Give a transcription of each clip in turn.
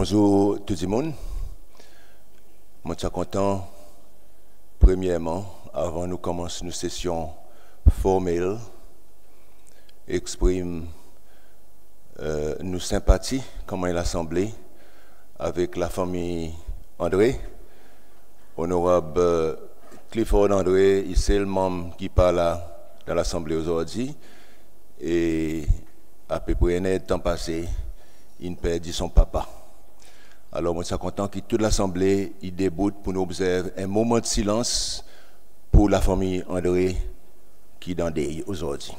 Bonjour tout le monde. Je suis content, premièrement, avant nous commencer une session formelle, exprime nos sympathies, comme l'Assemblée, avec la famille André, honorable Clifford André, il est le membre qui parle dans l'Assemblée aujourd'hui, et à peu près un temps passé, il perdit son papa. Alors, moi, je suis content que toute l'Assemblée déboute pour nous observer un moment de silence pour la famille André qui est dans deuil aujourd'hui.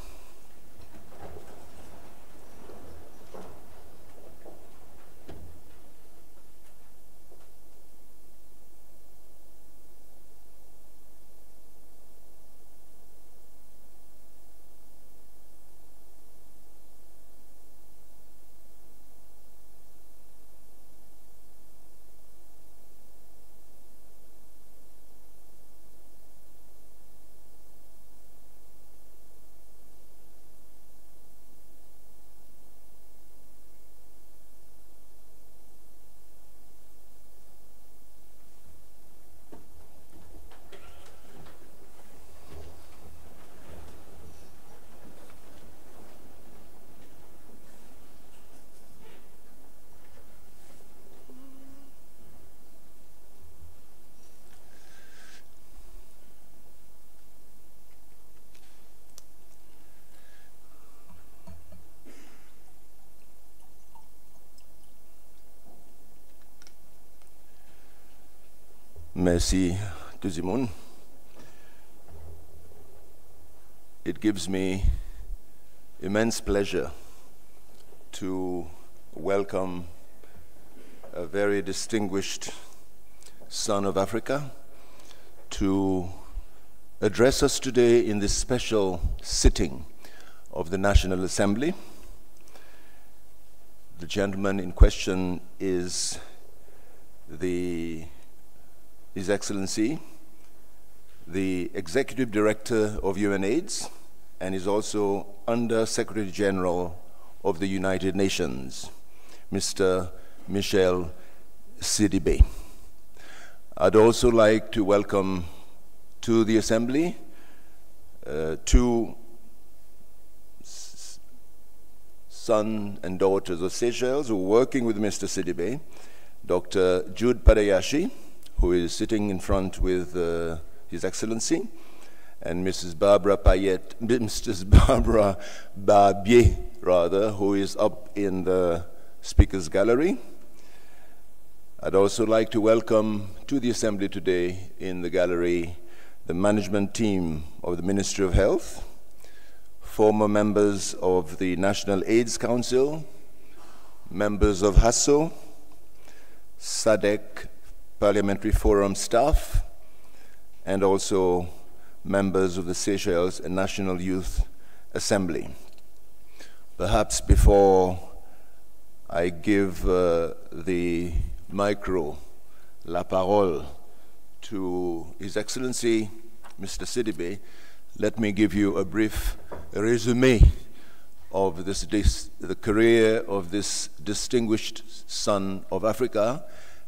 Merci tout le monde. It gives me immense pleasure to welcome a very distinguished son of Africa to address us today in this special sitting of the National Assembly. The gentleman in question is His Excellency, the Executive Director of UNAIDS, and is also Under Secretary General of the United Nations, Mr. Michel Sidibé. I'd also like to welcome to the Assembly two sons and daughters of Seychelles who are working with Mr. Sidibé, Dr. Jude Padayashi, who is sitting in front with His Excellency, and Mrs. Barbara Barbier, who is up in the Speaker's Gallery. I'd also like to welcome to the Assembly today in the gallery the management team of the Ministry of Health, former members of the National AIDS Council, members of HASO, SADC Parliamentary Forum staff, and also members of the Seychelles National Youth Assembly. Perhaps before I give the micro, la parole, to His Excellency, Mr. Sidibé, let me give you a brief resume of the career of this distinguished son of Africa.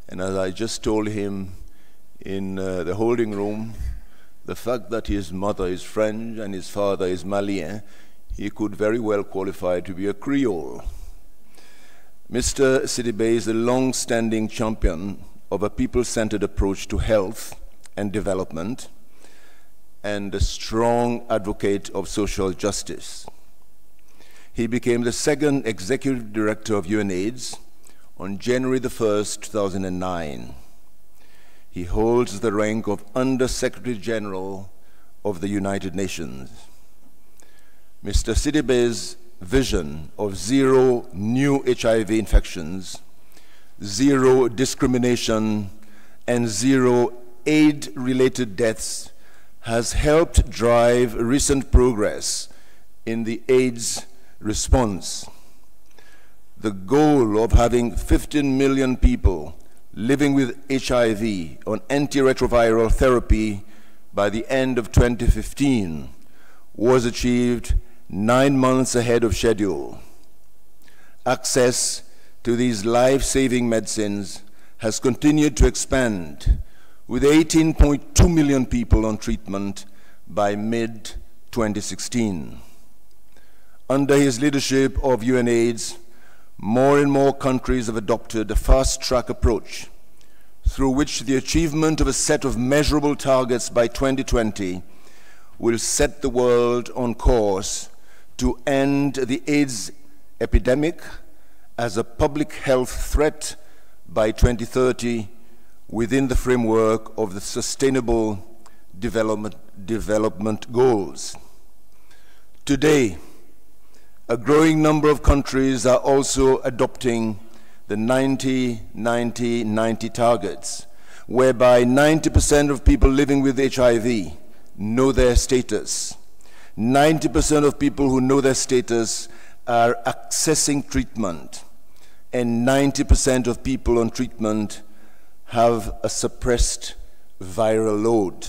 And as I just told him in the holding room, the fact that his mother is French and his father is Malian, he could very well qualify to be a Creole. Mr. Sidibé is a long-standing champion of a people-centered approach to health and development and a strong advocate of social justice. He became the second executive director of UNAIDS on January the 1st, 2009. He holds the rank of Under Secretary General of the United Nations. Mr. Sidibé's vision of zero new HIV infections, zero discrimination, and zero AIDS-related deaths has helped drive recent progress in the AIDS response. The goal of having 15 million people living with HIV on antiretroviral therapy by the end of 2015 was achieved 9 months ahead of schedule. Access to these life-saving medicines has continued to expand, with 18.2 million people on treatment by mid-2016. Under his leadership of UNAIDS, more and more countries have adopted a fast-track approach through which the achievement of a set of measurable targets by 2020 will set the world on course to end the AIDS epidemic as a public health threat by 2030 within the framework of the Sustainable Development Goals. Today, a growing number of countries are also adopting the 90-90-90 targets, whereby 90% of people living with HIV know their status. 90% of people who know their status are accessing treatment, and 90% of people on treatment have a suppressed viral load.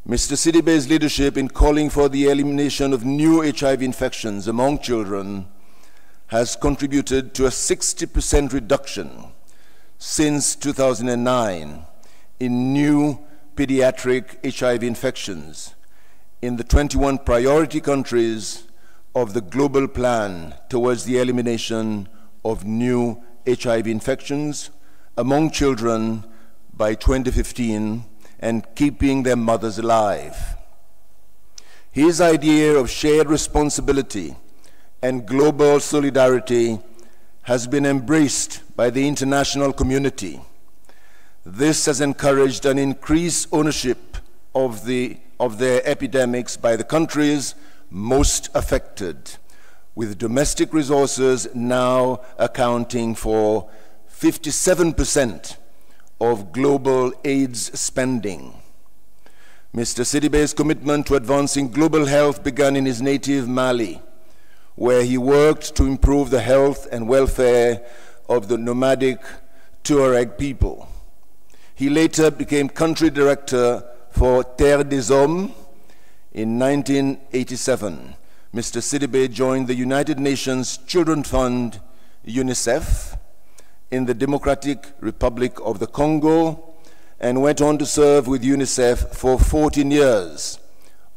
Mr. Sidibe's leadership in calling for the elimination of new HIV infections among children has contributed to a 60% reduction since 2009 in new pediatric HIV infections in the 21 priority countries of the global plan towards the elimination of new HIV infections among children by 2015 and keeping their mothers alive. His idea of shared responsibility and global solidarity has been embraced by the international community. This has encouraged an increased ownership of their epidemics by the countries most affected, with domestic resources now accounting for 57% of global AIDS spending. Mr. Sidibe's commitment to advancing global health began in his native Mali, where he worked to improve the health and welfare of the nomadic Tuareg people. He later became country director for Terre des Hommes. In 1987, Mr. Sidibe joined the United Nations Children's Fund, UNICEF, in the Democratic Republic of the Congo, and went on to serve with UNICEF for 14 years,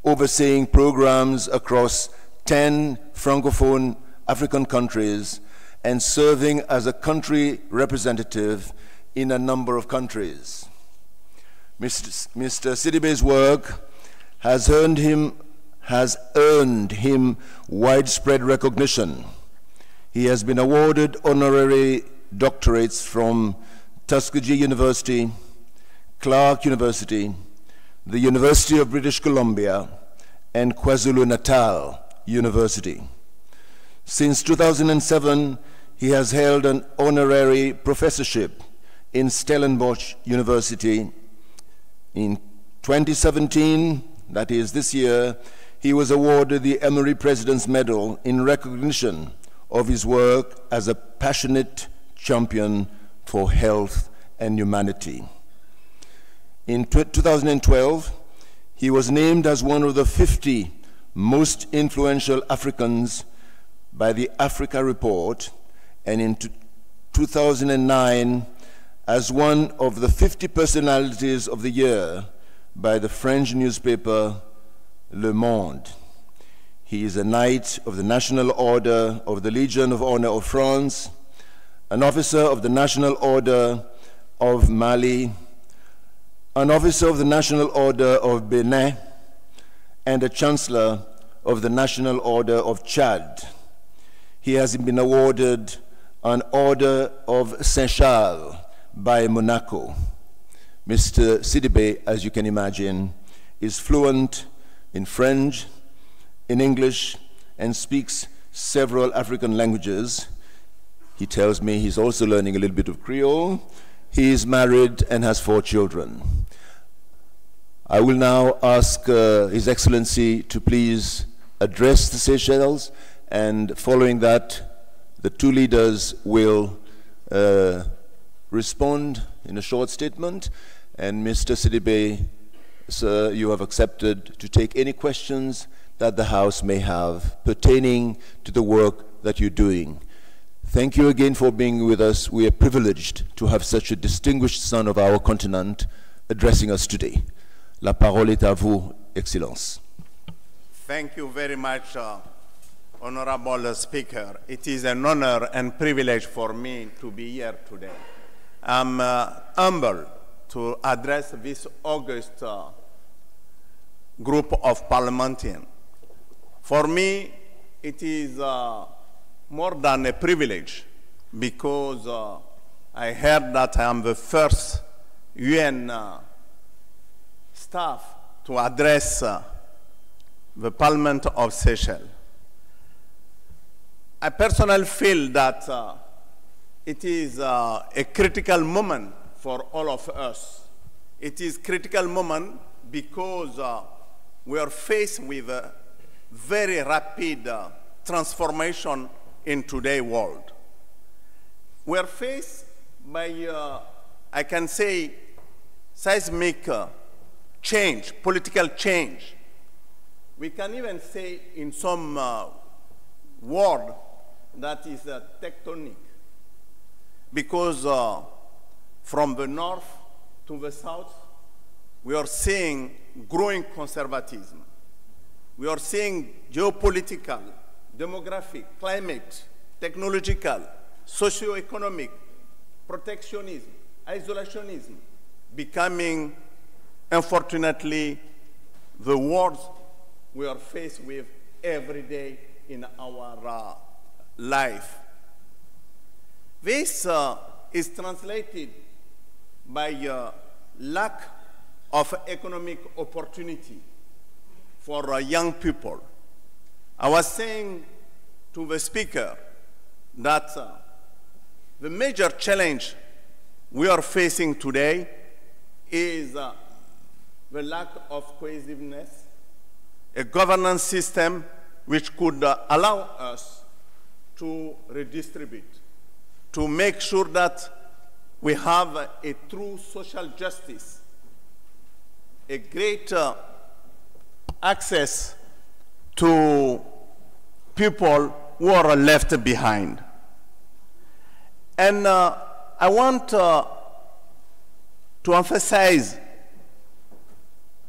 overseeing programs across 10 Francophone African countries and serving as a country representative in a number of countries. Mr. Sidibe's work has earned him widespread recognition. He has been awarded honorary doctorates from Tuskegee University, Clark University, the University of British Columbia, and KwaZulu-Natal University. Since 2007, he has held an honorary professorship in Stellenbosch University. In 2017, that is this year, he was awarded the Emory President's Medal in recognition of his work as a passionate champion for health and humanity. In 2012, he was named as one of the 50 most influential Africans by the Africa Report, and in 2009 as one of the 50 personalities of the year by the French newspaper Le Monde. He is a Knight of the National Order of the Legion of Honor of France, an officer of the National Order of Mali, an officer of the National Order of Benin, and a Chancellor of the National Order of Chad. He has been awarded an Order of Saint-Charles by Monaco. Mr. Sidibe, as you can imagine, is fluent in French, in English, and speaks several African languages. He tells me he's also learning a little bit of Creole. He is married and has 4 children. I will now ask His Excellency to please address the Seychelles, and following that, the 2 leaders will respond in a short statement. And Mr. Sidibe, sir, you have accepted to take any questions that the House may have pertaining to the work that you're doing. Thank you again for being with us. We are privileged to have such a distinguished son of our continent addressing us today. La parole est à vous, Excellence. Thank you very much, Honorable Speaker. It is an honor and privilege for me to be here today. I'm humbled to address this august group of parliamentarians. For me, it is more than a privilege because I heard that I am the first UN staff to address the Parliament of Seychelles. I personally feel that it is a critical moment for all of us. It is a critical moment because we are faced with a very rapid transformation in today's world. We are faced by, I can say, seismic change, political change. We can even say in some word that is tectonic, because from the north to the south, we are seeing growing conservatism. We are seeing geopolitical, demographic, climate, technological, socio-economic, protectionism, isolationism becoming, unfortunately, the words we are faced with every day in our life. This is translated by lack of economic opportunity for young people. I was saying to the speaker that the major challenge we are facing today is the lack of cohesiveness, a governance system which could allow us to redistribute, to make sure that we have a true social justice, a greater access to people who are left behind. And I want to emphasize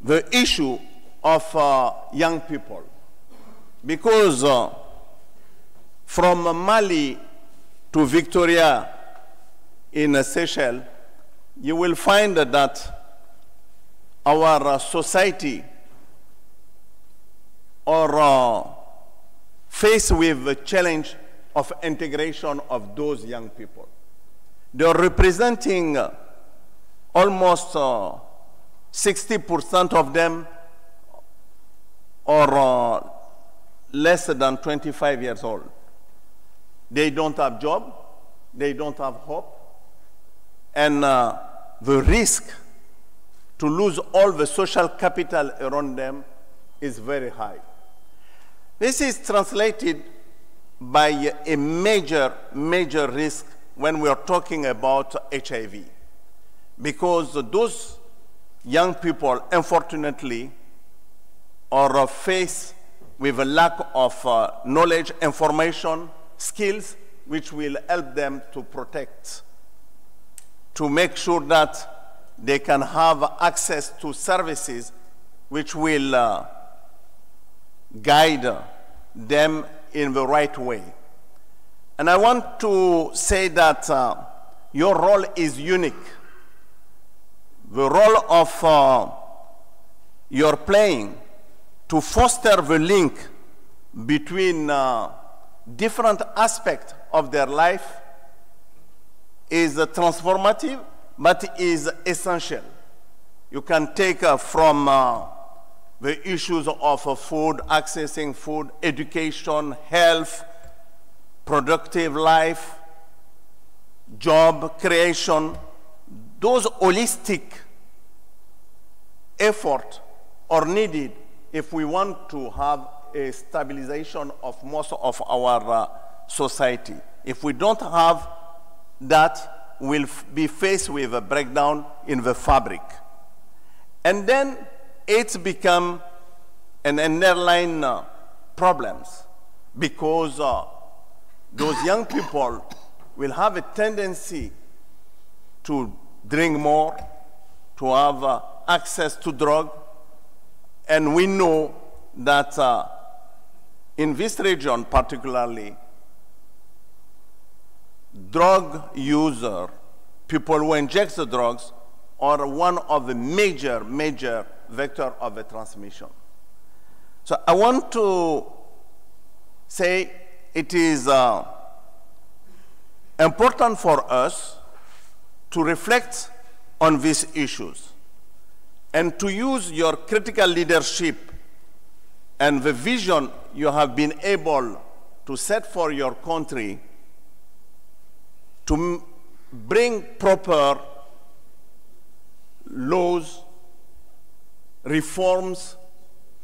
the issue of young people, because from Mali to Victoria in Seychelles, you will find that our society are faced with the challenge of integration of those young people. They are representing almost 60% of them are less than 25 years old. They don't have job, they don't have hope, and the risk to lose all the social capital around them is very high. This is translated by a major risk when we are talking about HIV, because those young people, unfortunately, are faced with a lack of knowledge, information, skills, which will help them to protect, to make sure that they can have access to services which will guide them in the right way. And I want to say that your role is unique. The role of you're playing to foster the link between different aspects of their life is transformative, but is essential. You can take from the issues of food, accessing food, education, health, productive life, job creation. Those holistic efforts are needed if we want to have a stabilization of most of our society. If we don't have that, we'll be faced with a breakdown in the fabric. And then it's become an underlying problems, because those young people will have a tendency to drink more, to have access to drug. And we know that in this region particularly, drug user, people who inject the drugs, are one of the major vector of the transmission. So I want to say it is important for us to reflect on these issues and to use your critical leadership and the vision you have been able to set for your country to bring proper laws, reforms,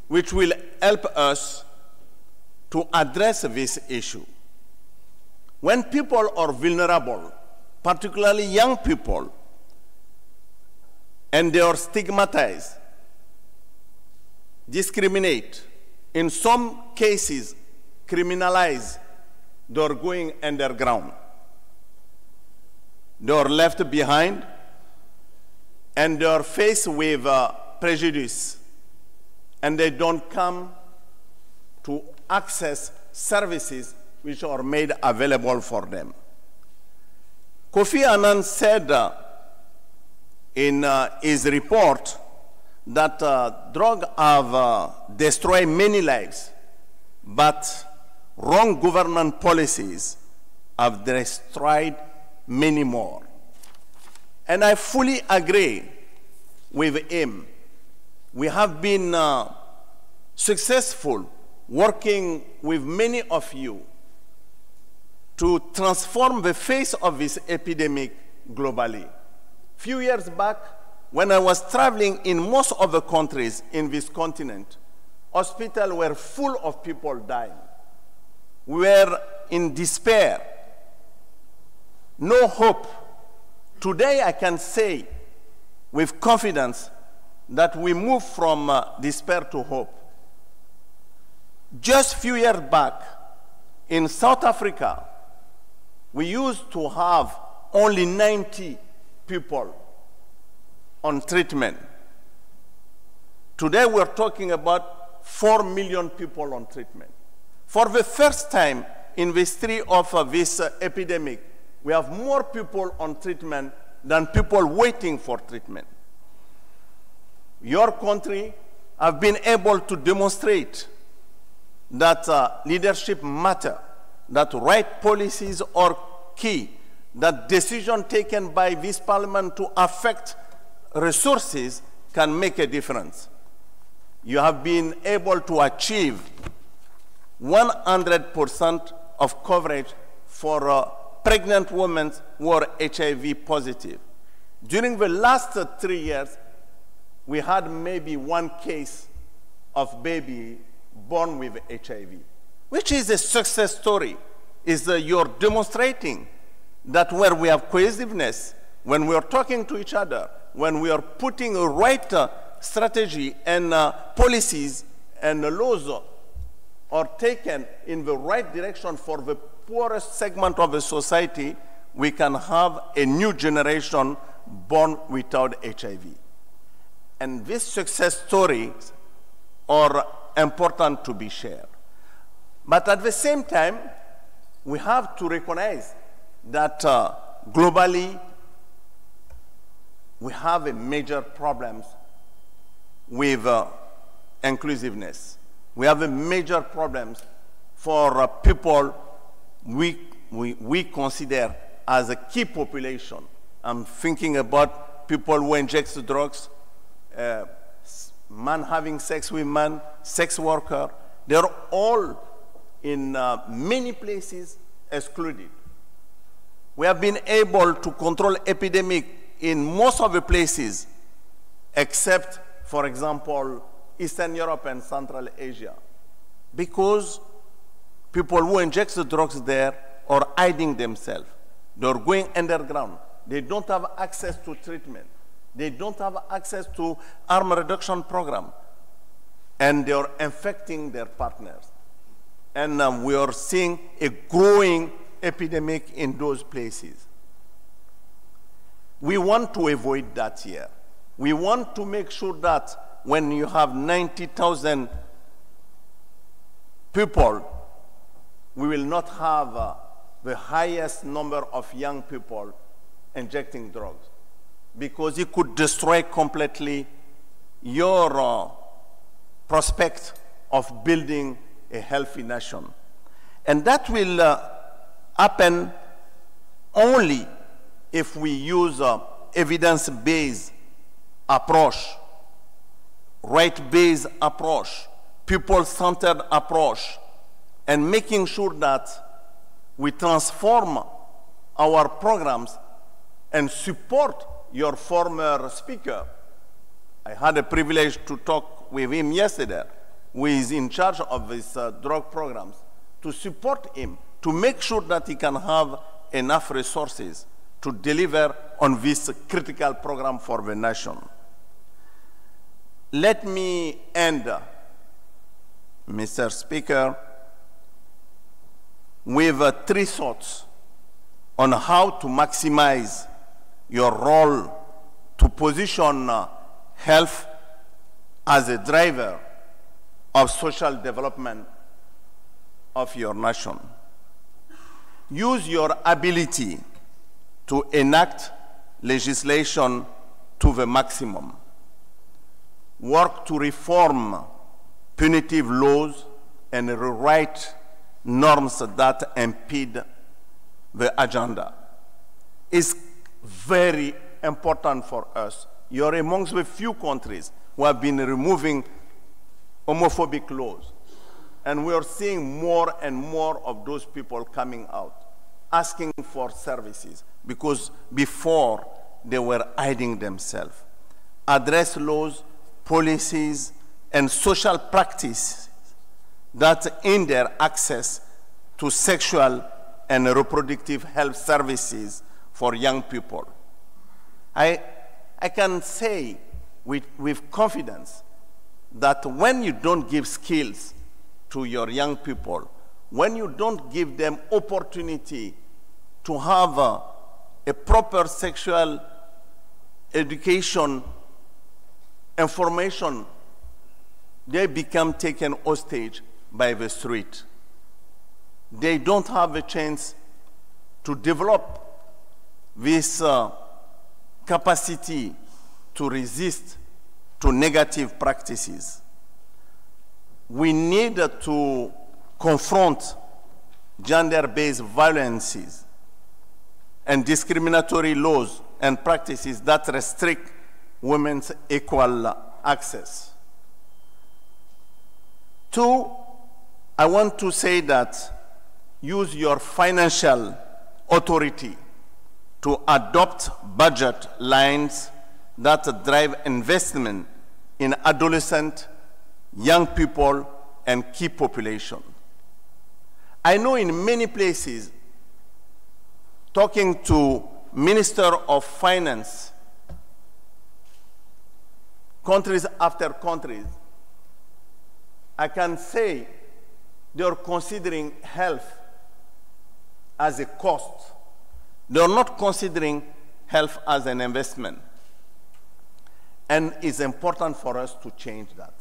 which will help us to address this issue. When people are vulnerable, particularly young people, and they are stigmatized, discriminate, in some cases criminalized, they are going underground. They are left behind, and they are faced with prejudice, and they don't come to access services which are made available for them. Kofi Annan said in his report that drugs have destroyed many lives, but wrong government policies have destroyed many more. And I fully agree with him. We have been successful working with many of you to transform the face of this epidemic globally. A few years back, when I was traveling in most of the countries in this continent, hospitals were full of people dying. We were in despair, no hope. Today I can say with confidence that we move from despair to hope. Just a few years back, in South Africa, we used to have only 90 people on treatment. Today we're talking about 4 million people on treatment. For the first time in the history of this epidemic, we have more people on treatment than people waiting for treatment. Your country have been able to demonstrate that leadership matters, that right policies are key, that decisions taken by this parliament to affect resources can make a difference. You have been able to achieve 100% of coverage for pregnant women who are HIV positive. During the last 3 years, we had maybe one case of baby born with HIV, which is a success story. You're demonstrating that where we have cohesiveness, when we are talking to each other, when we are putting a right strategy and policies and laws are taken in the right direction for the poorest segment of the society, we can have a new generation born without HIV. And these success stories are important to be shared. But at the same time, we have to recognize that globally, we have a major problems with inclusiveness. We have a major problems for people we consider as a key population. I'm thinking about people who inject drugs, man having sex with man, sex worker. They're all in many places excluded. We have been able to control epidemic in most of the places, except, for example, Eastern Europe and Central Asia, because people who inject the drugs there are hiding themselves. They're going underground. They don't have access to treatment. They don't have access to harm reduction program. And they are infecting their partners. And we are seeing a growing epidemic in those places. We want to avoid that here. We want to make sure that when you have 90,000 people, we will not have the highest number of young people injecting drugs, because it could destroy completely your prospect of building a healthy nation. And that will happen only if we use evidence-based approach, right-based approach, people-centered approach, and making sure that we transform our programs and support your former speaker. I had a privilege to talk with him yesterday, who is in charge of these drug programs, to support him, to make sure that he can have enough resources to deliver on this critical program for the nation. Let me end, Mr. Speaker, with 3 thoughts on how to maximize your role to position health as a driver of social development of your nation. Use your ability to enact legislation to the maximum. Work to reform punitive laws and rewrite norms that impede the agenda. It's very important for us. You're amongst the few countries who have been removing homophobic laws. And we are seeing more and more of those people coming out, asking for services, because before they were hiding themselves. Address laws, policies, and social practices that hinder access to sexual and reproductive health services for young people. I can say with confidence that when you don't give skills to your young people, when you don't give them opportunity to have a proper sexual education, information, they become taken hostage by the street. They don't have a chance to develop this capacity to resist to negative practices. We need to confront gender-based violences and discriminatory laws and practices that restrict women's equal access. 2, I want to say that use your financial authority to adopt budget lines that drive investment in adolescent, young people, and key population. I know in many places, talking to Minister of Finance, countries after countries, I can say they're considering health as a cost. They're not considering health as an investment. And it's important for us to change that.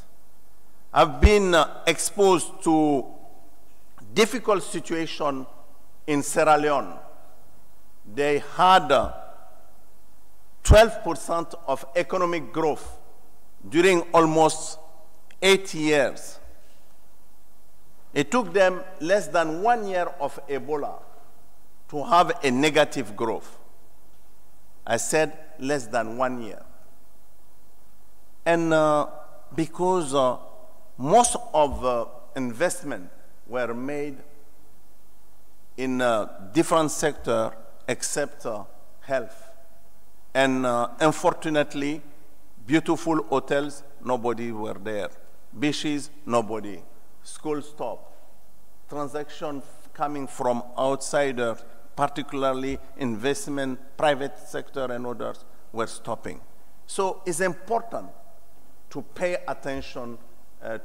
I've been exposed to difficult situation in Sierra Leone. They had 12% of economic growth during almost 8 years. It took them less than 1 year of Ebola to have a negative growth. I said less than 1 year. And because most of the investment were made in different sectors except health. And unfortunately, beautiful hotels, nobody were there. Beaches, nobody. School stopped. Transactions coming from outsiders, particularly investment, private sector and others, were stopping. So it's important to pay attention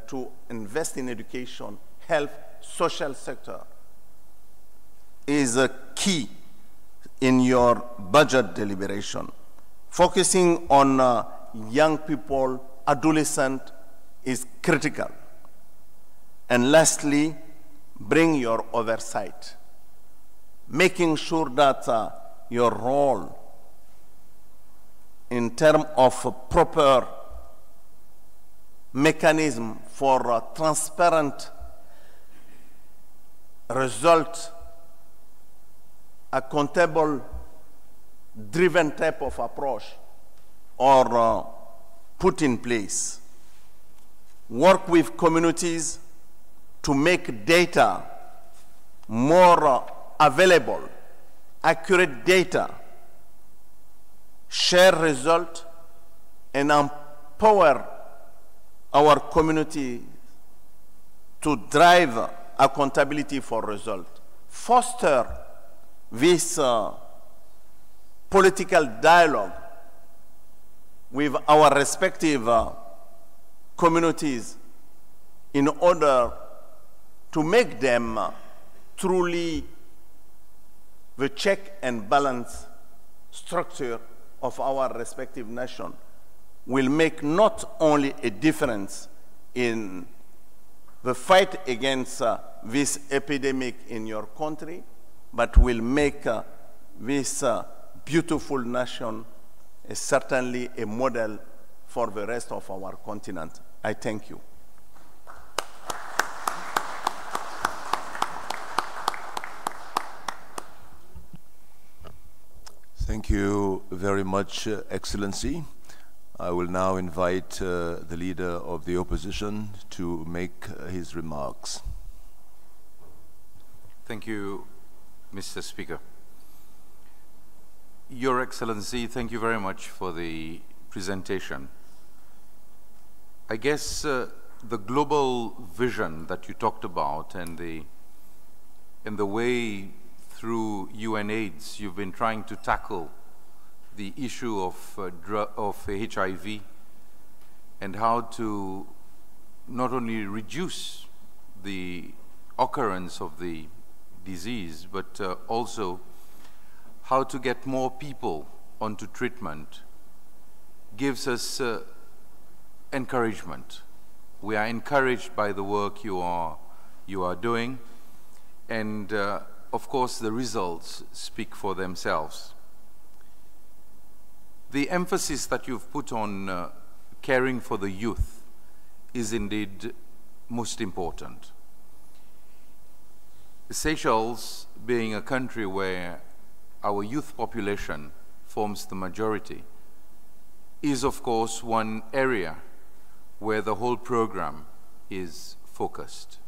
to invest in education, health, social sector is a key in your budget deliberation. Focusing on young people, adolescent is critical. And lastly, bring your oversight, making sure that your role in terms of a proper mechanism for a transparent result, accountable, driven type of approach are put in place. Work with communities to make data more available, accurate data, share results, and empower our community to drive accountability for results. Foster this political dialogue with our respective communities in order to make them truly the check and balance structure of our respective nation will make not only a difference in the fight against this epidemic in your country, but will make this beautiful nation certainly a model for the rest of our continent. I thank you. Thank you very much, Excellency. I will now invite the Leader of the Opposition to make his remarks. Thank you, Mr. Speaker. Your Excellency, thank you very much for the presentation. I guess the global vision that you talked about and the way through UNAIDS you've been trying to tackle the issue of HIV and how to not only reduce the occurrence of the disease, but also how to get more people onto treatment gives us encouragement. We are encouraged by the work you are doing, and of course the results speak for themselves. The emphasis that you've put on caring for the youth is indeed most important. Seychelles, being a country where our youth population forms the majority, is of course one area where the whole program is focused.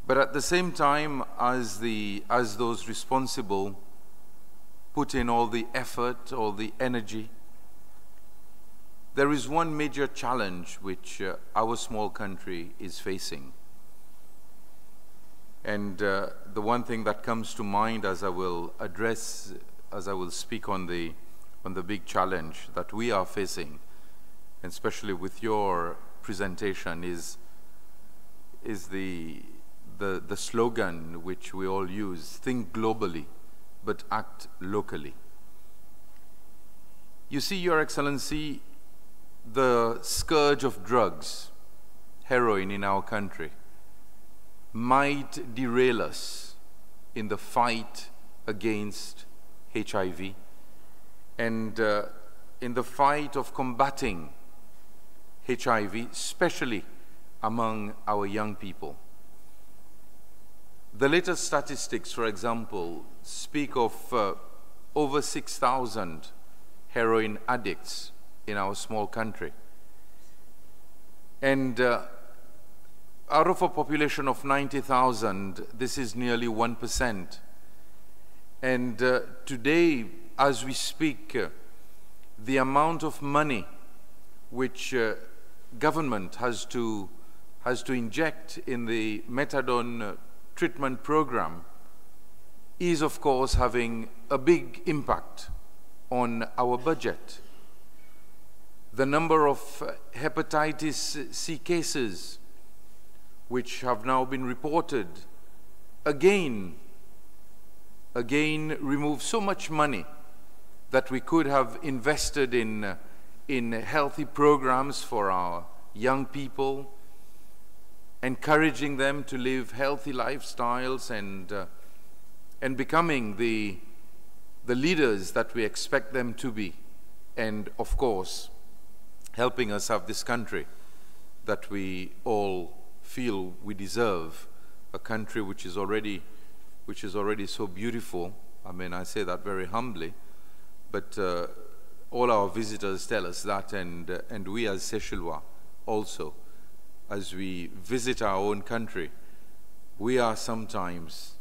But at the same time, as those responsible put in all the effort, all the energy, there is one major challenge which our small country is facing. And the one thing that comes to mind as I will speak on the big challenge that we are facing, and especially with your presentation, is the slogan which we all use: think globally, but act locally. You see, Your Excellency, the scourge of drugs, heroin in our country, might derail us in the fight against HIV and in the fight of combating HIV, especially among our young people. The latest statistics, for example, speak of over 6,000 heroin addicts in our small country. And out of a population of 90,000, this is nearly 1%. And today, as we speak, the amount of money which government has to inject in the methadone treatment program is, of course, having a big impact on our budget. The number of hepatitis C cases which have now been reported, again remove so much money that we could have invested in healthy programs for our young people, encouraging them to live healthy lifestyles and becoming the leaders that we expect them to be, and of course helping us have this country that we all feel we deserve, a country which is already so beautiful. I mean, I say that very humbly, but all our visitors tell us that, and we as Seychellois also, as we visit our own country, we are sometimes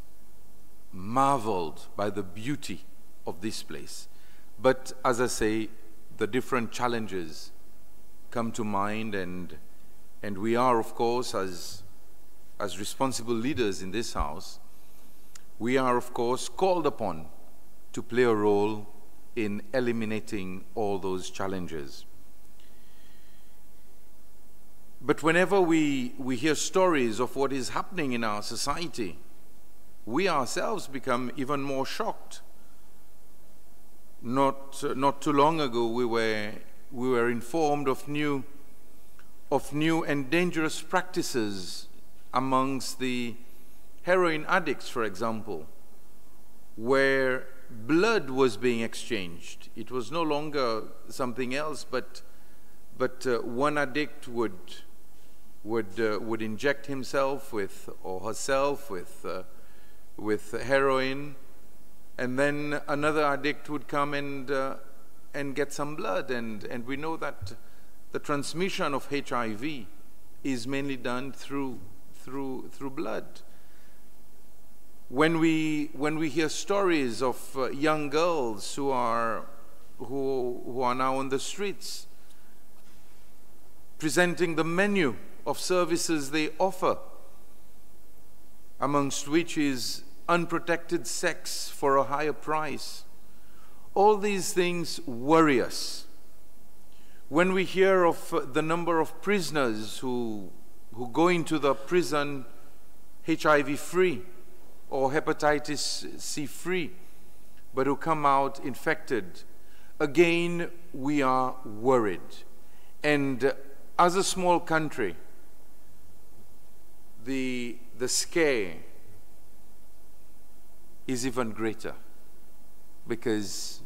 marveled by the beauty of this place. But as I say, the different challenges come to mind, and we are, of course, as responsible leaders in this house, we are, of course, called upon to play a role in eliminating all those challenges. But whenever we hear stories of what is happening in our society, we ourselves become even more shocked. Not too long ago, we were informed of new and dangerous practices amongst the heroin addicts, for example, where blood was being exchanged. It was no longer something else, but one addict would inject himself or herself with heroin, and then another addict would come and get some blood, and we know that the transmission of HIV is mainly done through blood. When we hear stories of young girls who are now on the streets, presenting the menu of services they offer, amongst which is unprotected sex for a higher price, all these things worry us. When we hear of the number of prisoners who go into the prison HIV-free or hepatitis C-free, but who come out infected, again, we are worried. And as a small country, the scare is even greater, because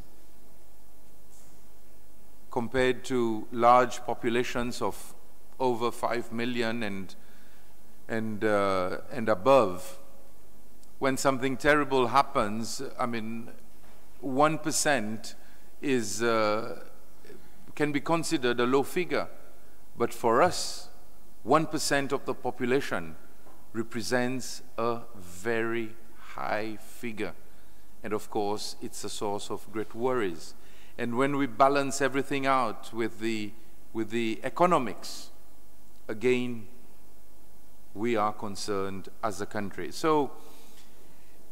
compared to large populations of over 5 million and above, when something terrible happens, I mean, 1% can be considered a low figure. But for us, 1% of the population represents a very high figure. And of course, it's a source of great worries. And when we balance everything out with the economics, again, we are concerned as a country. So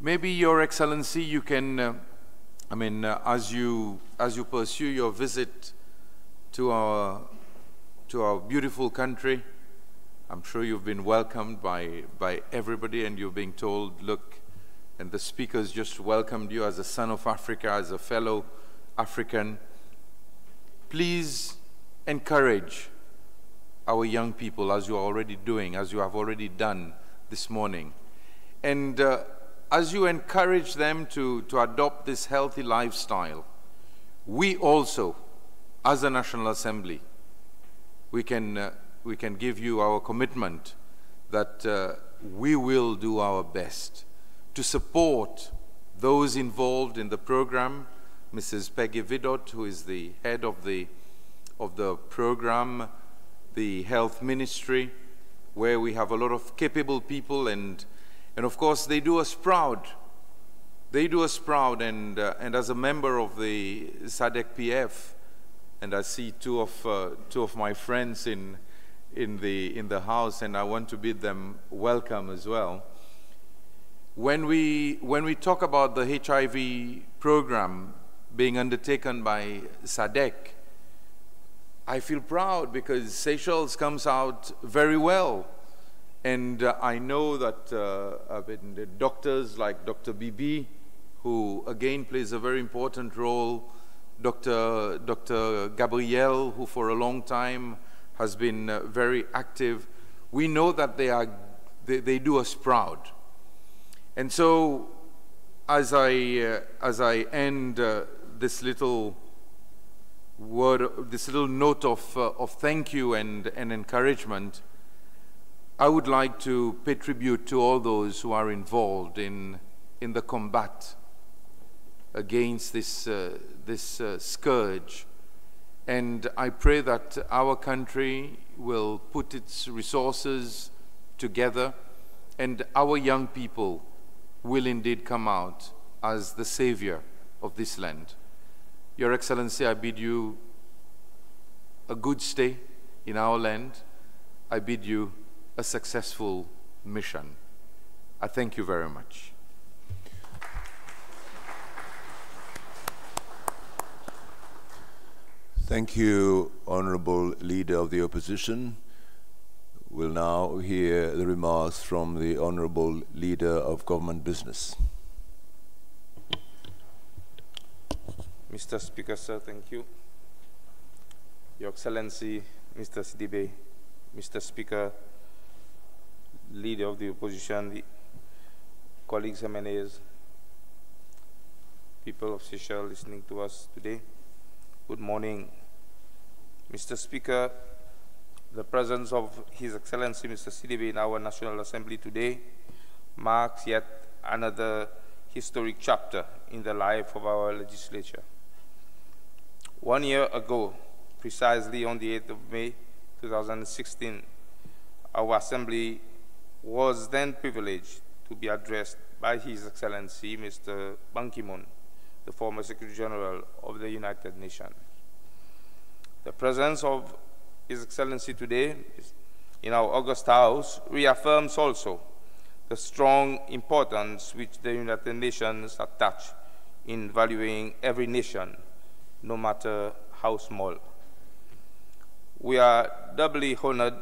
maybe, Your Excellency, you can, as you pursue your visit to our beautiful country, I'm sure you've been welcomed by everybody, and you're being told, look, and the speakers just welcomed you as a son of Africa, as a fellow African. Please encourage our young people, as you are already doing, as you have already done this morning. And as you encourage them to adopt this healthy lifestyle, we also, as a National Assembly, we can give you our commitment that we will do our best to support those involved in the program. Mrs. Peggy Vidot, who is the head of the program, the Health Ministry, where we have a lot of capable people, and of course they do us proud. They do us proud, and as a member of the SADC-PF, and I see two of my friends in the house, and I want to bid them welcome as well. When we talk about the HIV program being undertaken by SADC, I feel proud because Seychelles comes out very well. And I know that the doctors like Dr. Bibi, who again plays a very important role, Dr. Gabriel, who for a long time has been very active, we know that they do us proud. And so, as I end this little word, this little note of thank you and encouragement, I would like to pay tribute to all those who are involved in the combat against this scourge. And I pray that our country will put its resources together and our young people will indeed come out as the savior of this land. Your Excellency, I bid you a good stay in our land. I bid you a successful mission. I thank you very much. Thank you, Honorable Leader of the Opposition. We'll now hear the remarks from the Honorable Leader of Government Business. Mr. Speaker, sir, thank you. Your Excellency, Mr. Sidibe, Mr. Speaker, Leader of the Opposition, the colleagues MNAs, people of Seychelles listening to us today, good morning. Mr. Speaker, the presence of His Excellency Mr. Sidibe in our National Assembly today marks yet another historic chapter in the life of our legislature. 1 year ago, precisely on the 8th of May 2016, our Assembly was then privileged to be addressed by His Excellency Mr. Ban Ki-moon, the former Secretary General of the United Nations. The presence of His Excellency today in our August House reaffirms also the strong importance which the United Nations attach in valuing every nation, no matter how small. We are doubly honored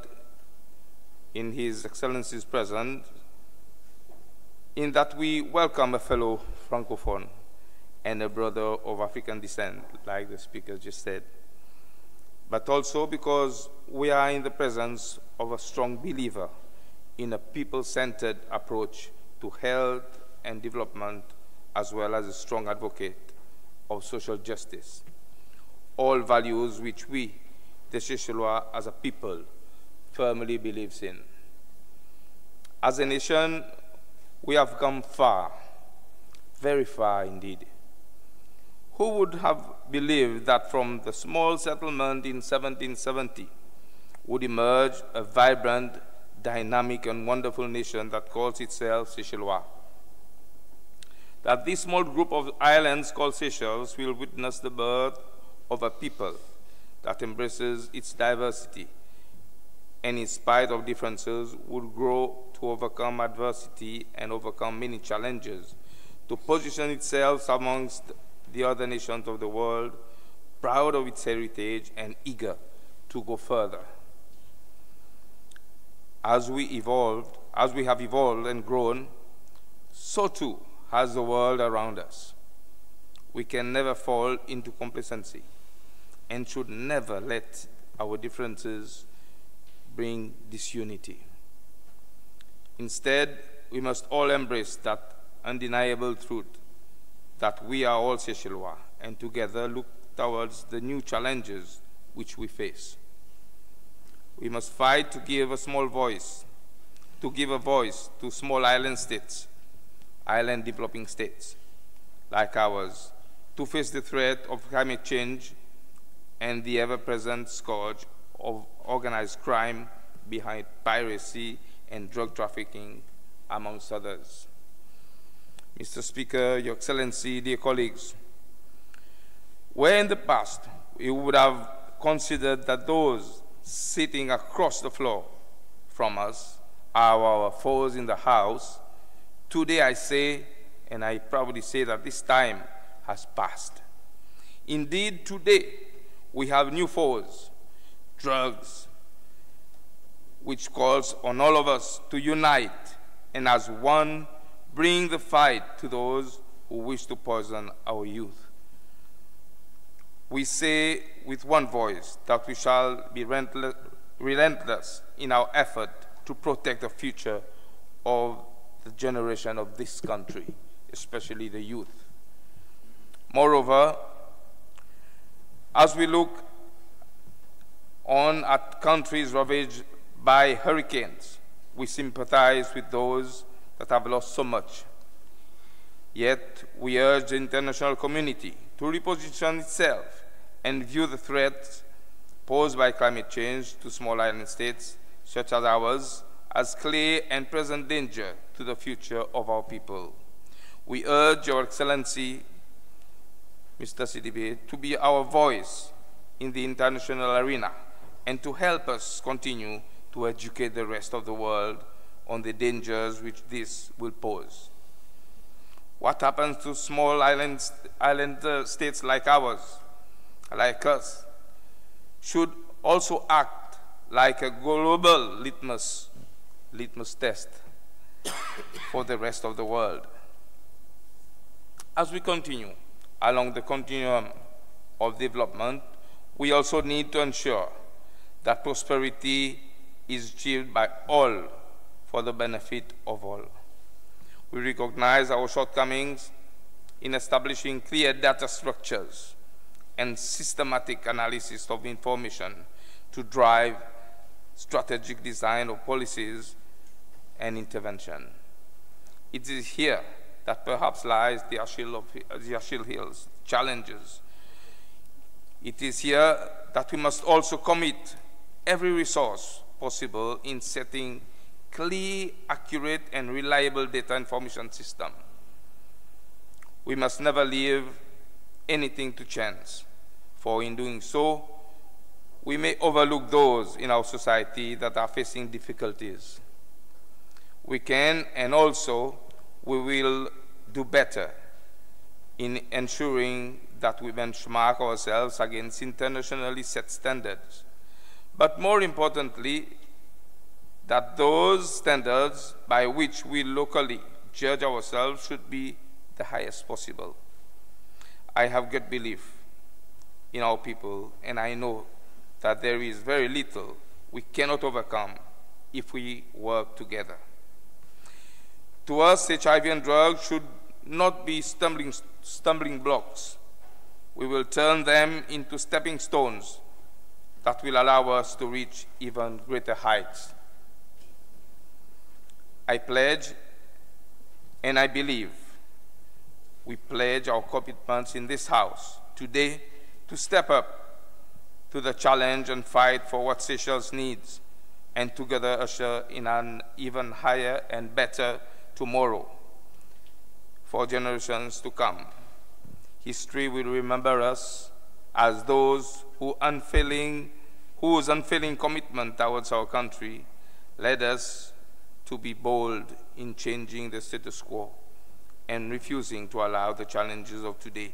in His Excellency's presence in that we welcome a fellow Francophone and a brother of African descent, like the speaker just said, but also because we are in the presence of a strong believer in a people-centered approach to health and development, as well as a strong advocate of social justice, all values which we, the Seychellois as a people, firmly believes in. As a nation, we have come far, very far indeed. Who would have believed that from the small settlement in 1770 would emerge a vibrant, dynamic, and wonderful nation that calls itself Seychellois? That this small group of islands called Seychelles will witness the birth of a people that embraces its diversity and in spite of differences would grow to overcome adversity and overcome many challenges, to position itself amongst the other nations of the world, proud of its heritage and eager to go further. As we have evolved and grown, so too has the world around us. We can never fall into complacency and should never let our differences bring disunity. Instead, we must all embrace that undeniable truth that we are all Seychellois, and together look towards the new challenges which we face. We must fight to give a voice to small island states, island developing states like ours, to face the threat of climate change and the ever-present scourge of organized crime behind piracy and drug trafficking, amongst others. Mr. Speaker, Your Excellency, dear colleagues, where in the past we would have considered that those sitting across the floor from us are our foes in the House, today I say, and I proudly say, that this time has passed. Indeed, today we have new foes: drugs, which calls on all of us to unite and as one bring the fight to those who wish to poison our youth. We say with one voice that we shall be relentless in our effort to protect the future of the generation of this country, especially the youth. Moreover, as we look on at countries ravaged by hurricanes, we sympathize with those that have lost so much. Yet, we urge the international community to reposition itself and view the threats posed by climate change to small island states, such as ours, as clear and present danger to the future of our people. We urge Your Excellency, Mr. Sidibe, to be our voice in the international arena and to help us continue to educate the rest of the world on the dangers which this will pose. What happens to small island states like ours, like us, should also act like a global litmus test for the rest of the world. As we continue along the continuum of development, we also need to ensure that prosperity is achieved by all for the benefit of all. We recognize our shortcomings in establishing clear data structures and systematic analysis of information to drive strategic design of policies and intervention. It is here that perhaps lies the Achilles heels challenges. It is here that we must also commit every resource possible in setting clear, accurate, and reliable data information system. We must never leave anything to chance, for in doing so, we may overlook those in our society that are facing difficulties. We can, and also we will do better in ensuring that we benchmark ourselves against internationally set standards. But more importantly, that those standards by which we locally judge ourselves should be the highest possible. I have great belief in our people, and I know that there is very little we cannot overcome if we work together. To us, HIV and drugs should not be stumbling blocks. We will turn them into stepping stones that will allow us to reach even greater heights. I pledge, and I believe, we pledge our commitments in this House today to step up to the challenge and fight for what Seychelles needs, and together usher in an even higher and better tomorrow for generations to come. History will remember us as those whose unfailing commitment towards our country led us to be bold in changing the status quo and refusing to allow the challenges of today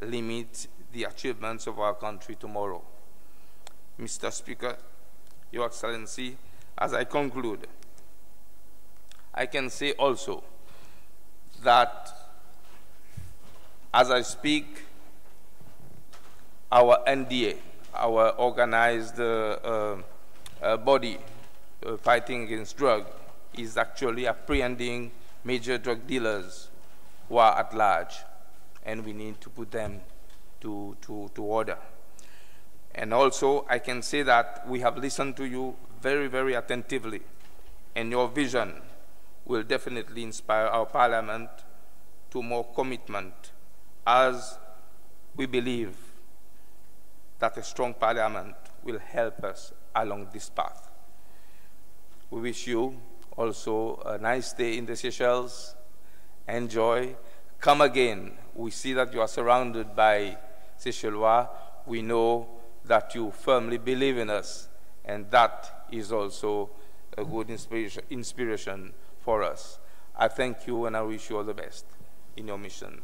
limit the achievements of our country tomorrow. Mr. Speaker, Your Excellency, as I conclude, I can say also that as I speak, our NDA, our organized body fighting against drug, is actually apprehending major drug dealers who are at large, and we need to put them to order. And also, I can say that we have listened to you very, very attentively, and your vision will definitely inspire our Parliament to more commitment, as we believe that a strong Parliament will help us along this path. We wish you also a nice day in the Seychelles. Enjoy. Come again. We see that you are surrounded by Seychellois. We know that you firmly believe in us, and that is also a good inspiration for us. I thank you, and I wish you all the best in your mission.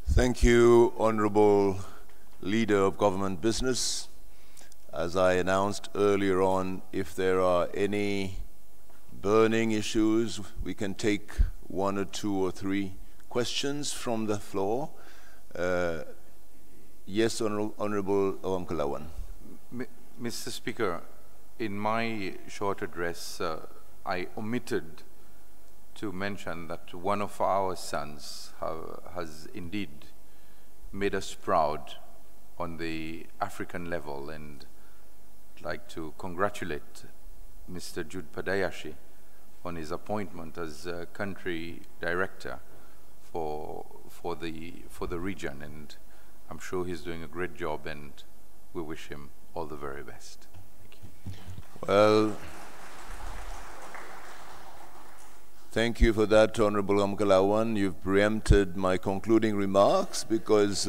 Thank you, Honorable leader of government business. As I announced earlier on, if there are any burning issues, we can take 1 or 2 or 3 questions from the floor. Yes, Honorable Owamkalawan. Mr. Speaker, in my short address, I omitted to mention that one of our sons has indeed made us proud on the African level, and I'd like to congratulate Mr. Jude Padayashi on his appointment as country director for the region, and I'm sure he's doing a great job, and we wish him all the very best. Thank you. Well, thank you for that, Honorable Owamkalawan. You've preempted my concluding remarks because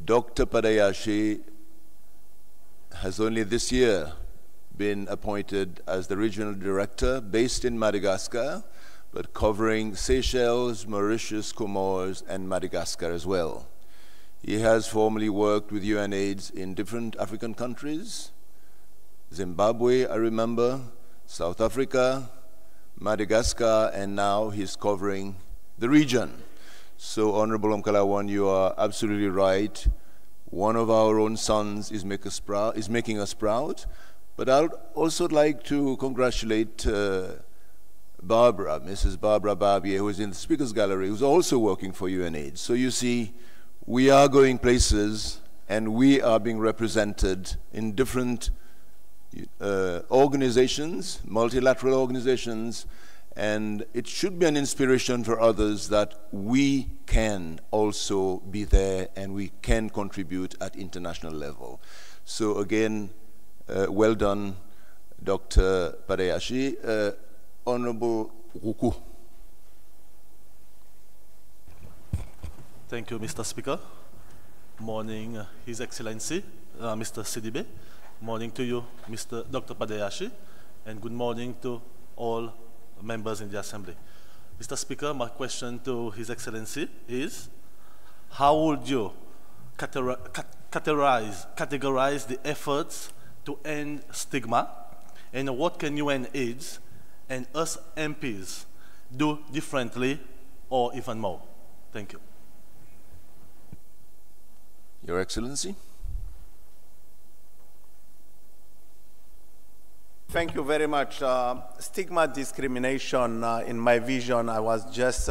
Dr. Padayashi has only this year been appointed as the regional director based in Madagascar, but covering Seychelles, Mauritius, Comores, and Madagascar as well. He has formerly worked with UNAIDS in different African countries, Zimbabwe, I remember, South Africa, Madagascar, and now he's covering the region. So, Honorable Owamkalawan, you are absolutely right. One of our own sons is making us proud. But I'd also like to congratulate Barbara, Mrs. Barbara Barbier, who is in the Speaker's Gallery, who's also working for UNAIDS. So you see, we are going places, and we are being represented in different organizations, multilateral organizations, and it should be an inspiration for others that we can also be there and we can contribute at international level. So again, well done, Dr. Padayashi. Honorable Ruku. Thank you, Mr. Speaker. Morning, His Excellency, Mr. Sidibe. Morning to you, Dr. Padayashi, and good morning to all members in the Assembly. Mr. Speaker, my question to His Excellency is, how would you categorize the efforts to end stigma, and what can UNAIDS and us MPs do differently or even more? Thank you. Your Excellency. Thank you very much. Stigma discrimination, in my vision, I was just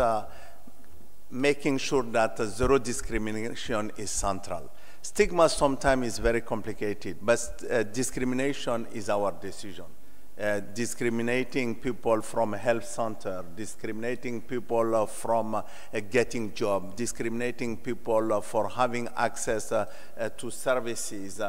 making sure that zero discrimination is central. Stigma sometimes is very complicated, but discrimination is our decision. Discriminating people from health center, discriminating people from getting job, discriminating people for having access to services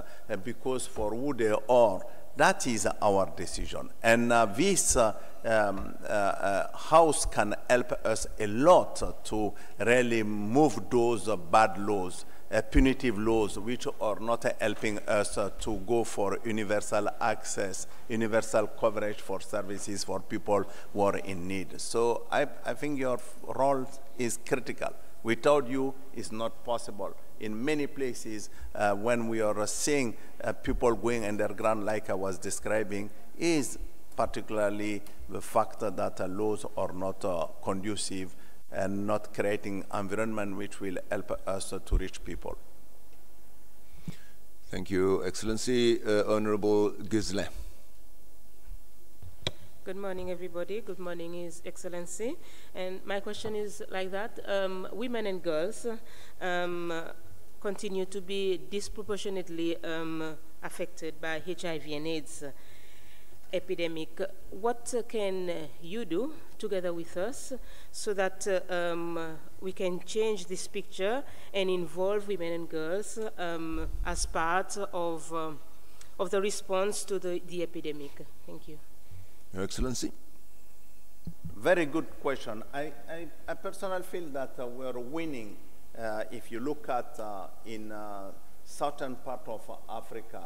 because for who they are, that is our decision. And this house can help us a lot to really move those bad laws, punitive laws, which are not helping us to go for universal access, universal coverage for services for people who are in need. So I think your role is critical. Without you, it's not possible. In many places, when we are seeing people going underground, like I was describing, is particularly the fact that laws are not conducive and not creating environment which will help us to reach people. Thank you, Excellency. Honorable Gisle. Good morning, everybody. Good morning, His Excellency. And my question is like that. Women and girls continue to be disproportionately affected by HIV and AIDS epidemic. What can you do together with us so that we can change this picture and involve women and girls as part of the response to the epidemic? Thank you. Your Excellency. Very good question. I personally feel that we're winning. If you look at in certain part of Africa,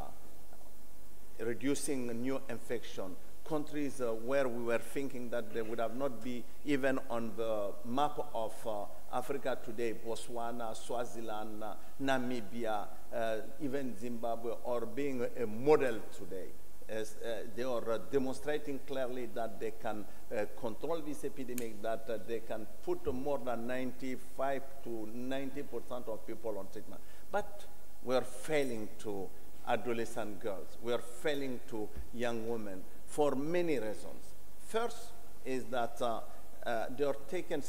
reducing new infection, countries where we were thinking that they would have not been even on the map of Africa today, Botswana, Swaziland, Namibia, even Zimbabwe, are being a model today. As, they are demonstrating clearly that they can control this epidemic, that they can put more than 95 to 90% of people on treatment. But we are failing to adolescent girls. We are failing to young women for many reasons. First is that they are taken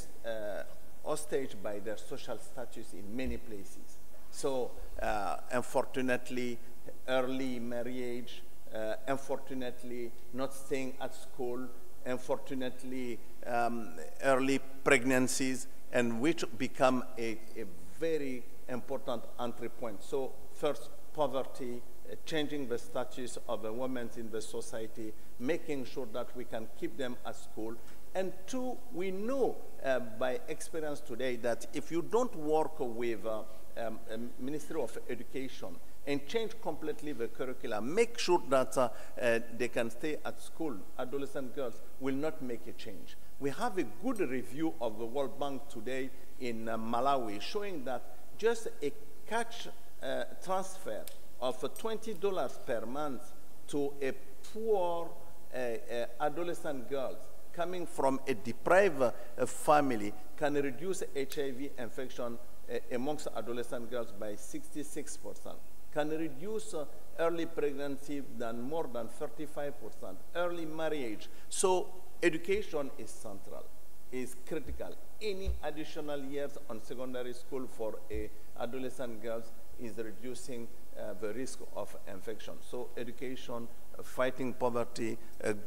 hostage by their social status in many places. So unfortunately, early marriage, unfortunately not staying at school, unfortunately early pregnancies, and which become a very important entry point. So first, poverty, changing the status of the women in the society, making sure that we can keep them at school. And two, we know by experience today that if you don't work with Ministry of Education and change completely the curriculum, make sure that they can stay at school, adolescent girls will not make a change. We have a good review of the World Bank today in Malawi showing that just a cash transfer of $20 per month to a poor adolescent girls coming from a deprived family can reduce HIV infection amongst adolescent girls by 66%, can reduce early pregnancy than more than 35%, early marriage. So education is central, is critical. Any additional years on secondary school for adolescent girls is reducing the risk of infection. So education, fighting poverty,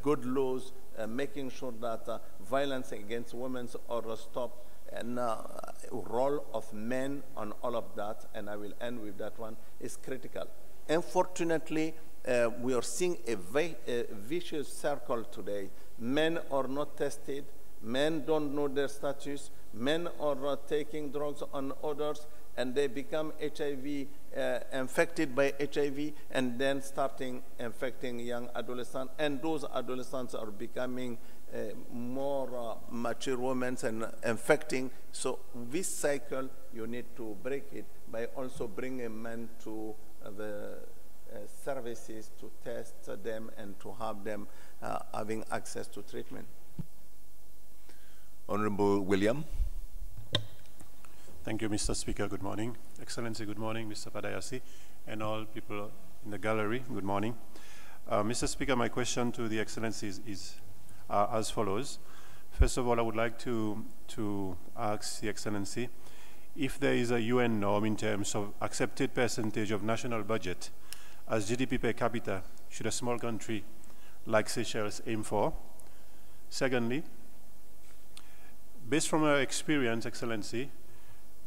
good laws, making sure that violence against women are stopped, and role of men on all of that, and I will end with that one, is critical. Unfortunately, we are seeing a vicious circle today. Men are not tested. Men don't know their status. Men are taking drugs on others, and they become HIV, infected by HIV, and then starting infecting young adolescents. And those adolescents are becoming more mature women and infecting. So this cycle, you need to break it by also bringing men to the services to test them and to have them having access to treatment. Honorable William. Thank you, Mr. Speaker. Good morning. Excellency, good morning, Mr. Padayasi, and all people in the gallery, good morning. Mr. Speaker, my question to the Excellencies is as follows. First of all, I would like to ask the Excellency if there is a UN norm in terms of accepted percentage of national budget as GDP per capita should a small country like Seychelles aim for. Secondly, based from our experience, Excellency,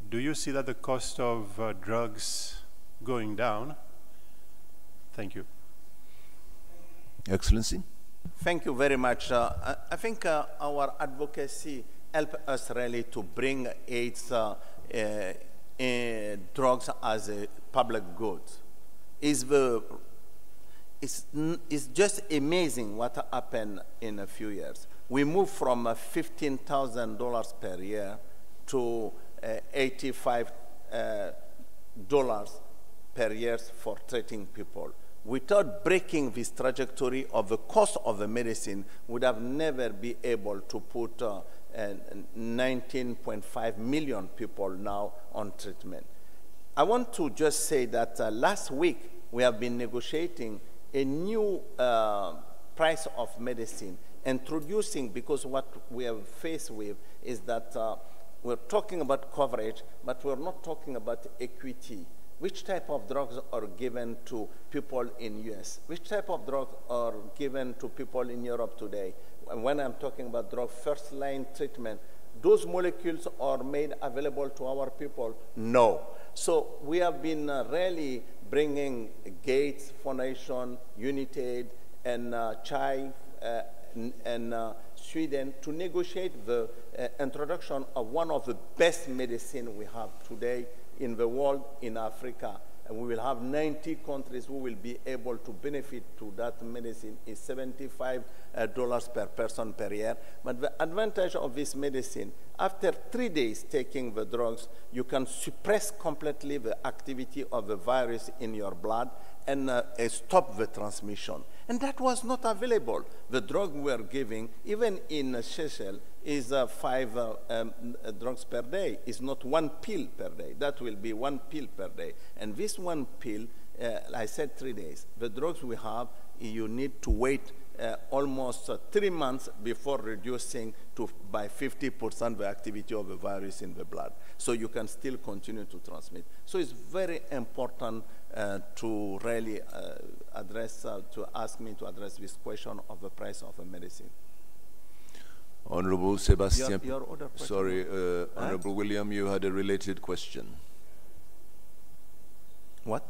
do you see that the cost of drugs going down? Thank you. Excellency. Thank you very much. I think our advocacy helps us really to bring AIDS drugs as a public good. It's just amazing what happened in a few years. We moved from $15,000 per year to $85 per year for treating people. Without breaking this trajectory of the cost of the medicine, would have never been able to put 19.5 million people now on treatment. I want to just say that last week we have been negotiating a new price of medicine, introducing, because what we are faced with is that we're talking about coverage, but we're not talking about equity. Which type of drugs are given to people in US? Which type of drugs are given to people in Europe today? And when I'm talking about drug first-line treatment, those molecules are made available to our people? No. So we have been really bringing Gates Foundation, Unitaid, and CHI, and Sweden to negotiate the introduction of one of the best medicine we have today in the world, in Africa, and we will have 90 countries who will be able to benefit to that medicine is $75 per person per year. But the advantage of this medicine, after 3 days taking the drugs, you can suppress completely the activity of the virus in your blood and stop the transmission. And that was not available. The drug we are giving, even in Seychelles, is 5 drugs per day. It's not 1 pill per day. That will be 1 pill per day. And this 1 pill, I said 3 days. The drugs we have, you need to wait almost 3 months before reducing by 50% the activity of the virus in the blood. So you can still continue to transmit. So it's very important to really to ask me to address this question of the price of a medicine. Honorable Sebastian, Your other question? sorry, Honorable William, you had a related question. What?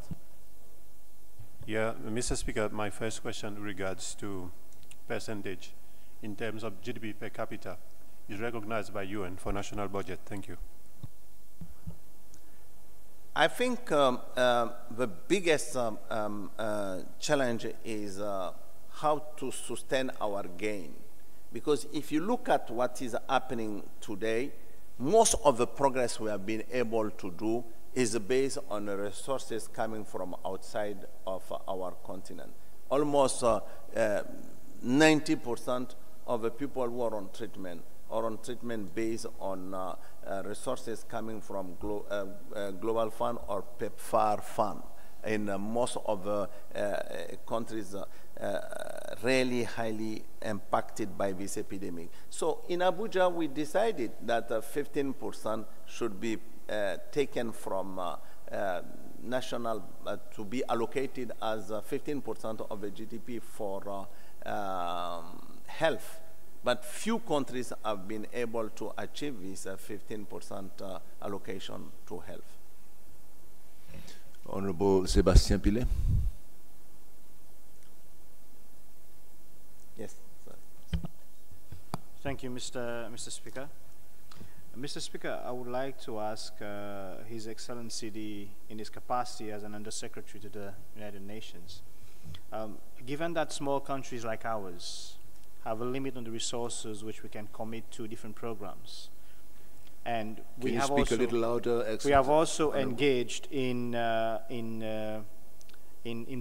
Yeah, Mr. Speaker, my first question regards to percentage in terms of GDP per capita is recognized by UN for national budget. Thank you. I think the biggest challenge is how to sustain our gain. Because if you look at what is happening today, most of the progress we have been able to do is based on the resources coming from outside of our continent. Almost 90% of the people who are on treatment based on resources coming from Global Fund or PEPFAR Fund. In most of the countries really highly impacted by this epidemic. So in Abuja, we decided that 15% should be taken from national, to be allocated as 15% of the GDP for health. But few countries have been able to achieve this 15% allocation to health. Honorable Sébastien Pillet. Yes, sir. Thank you, Mr. Speaker. Mr. Speaker, I would like to ask His Excellency, in his capacity as an Undersecretary to the United Nations, given that small countries like ours have a limit on the resources which we can commit to different programs, and we have also, a little louder? we have also engaged in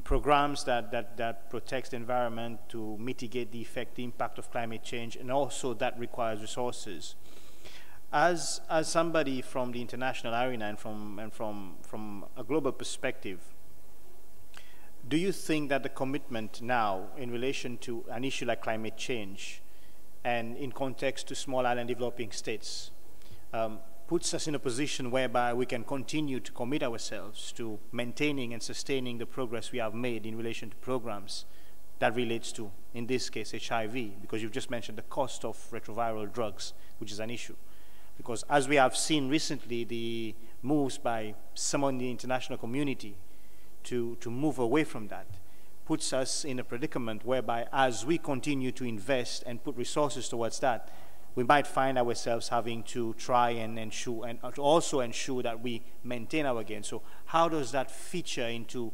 programs that protects the environment to mitigate the impact of climate change, and also that requires resources. As somebody from the international arena and from a global perspective, do you think that the commitment now in relation to an issue like climate change and in context to small island developing states puts us in a position whereby we can continue to commit ourselves to maintaining and sustaining the progress we have made in relation to programs that relates to, in this case, HIV, because you've just mentioned the cost of retroviral drugs, which is an issue. Because as we have seen recently, the moves by some in the international community to move away from that puts us in a predicament whereby as we continue to invest and put resources towards that, we might find ourselves having to try and ensure, and to also ensure that we maintain our gain. So how does that feature into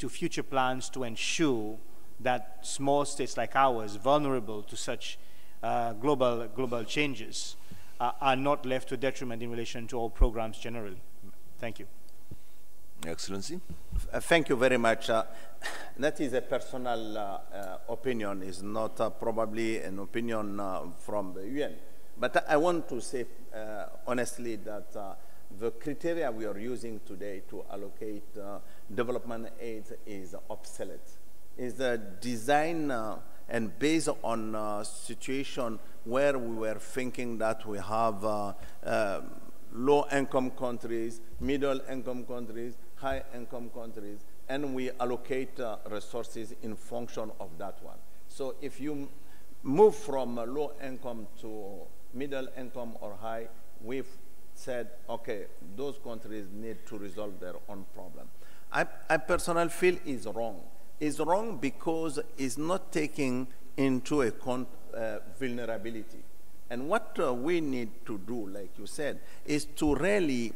future plans to ensure that small states like ours, vulnerable to such global changes, are not left to detriment in relation to all programs generally? Thank you. Excellency. Thank you very much. That is a personal opinion. It's not probably an opinion from the UN. But I want to say honestly that the criteria we are using today to allocate development aid is obsolete. It's designed and based on a situation where we were thinking that we have low-income countries, middle-income countries, high-income countries, and we allocate resources in function of that one. So if you move from low income to middle income or high, we've said, okay, those countries need to resolve their own problem. I personally feel is wrong. It's wrong because it's not taking into account vulnerability. And what we need to do, like you said, is to really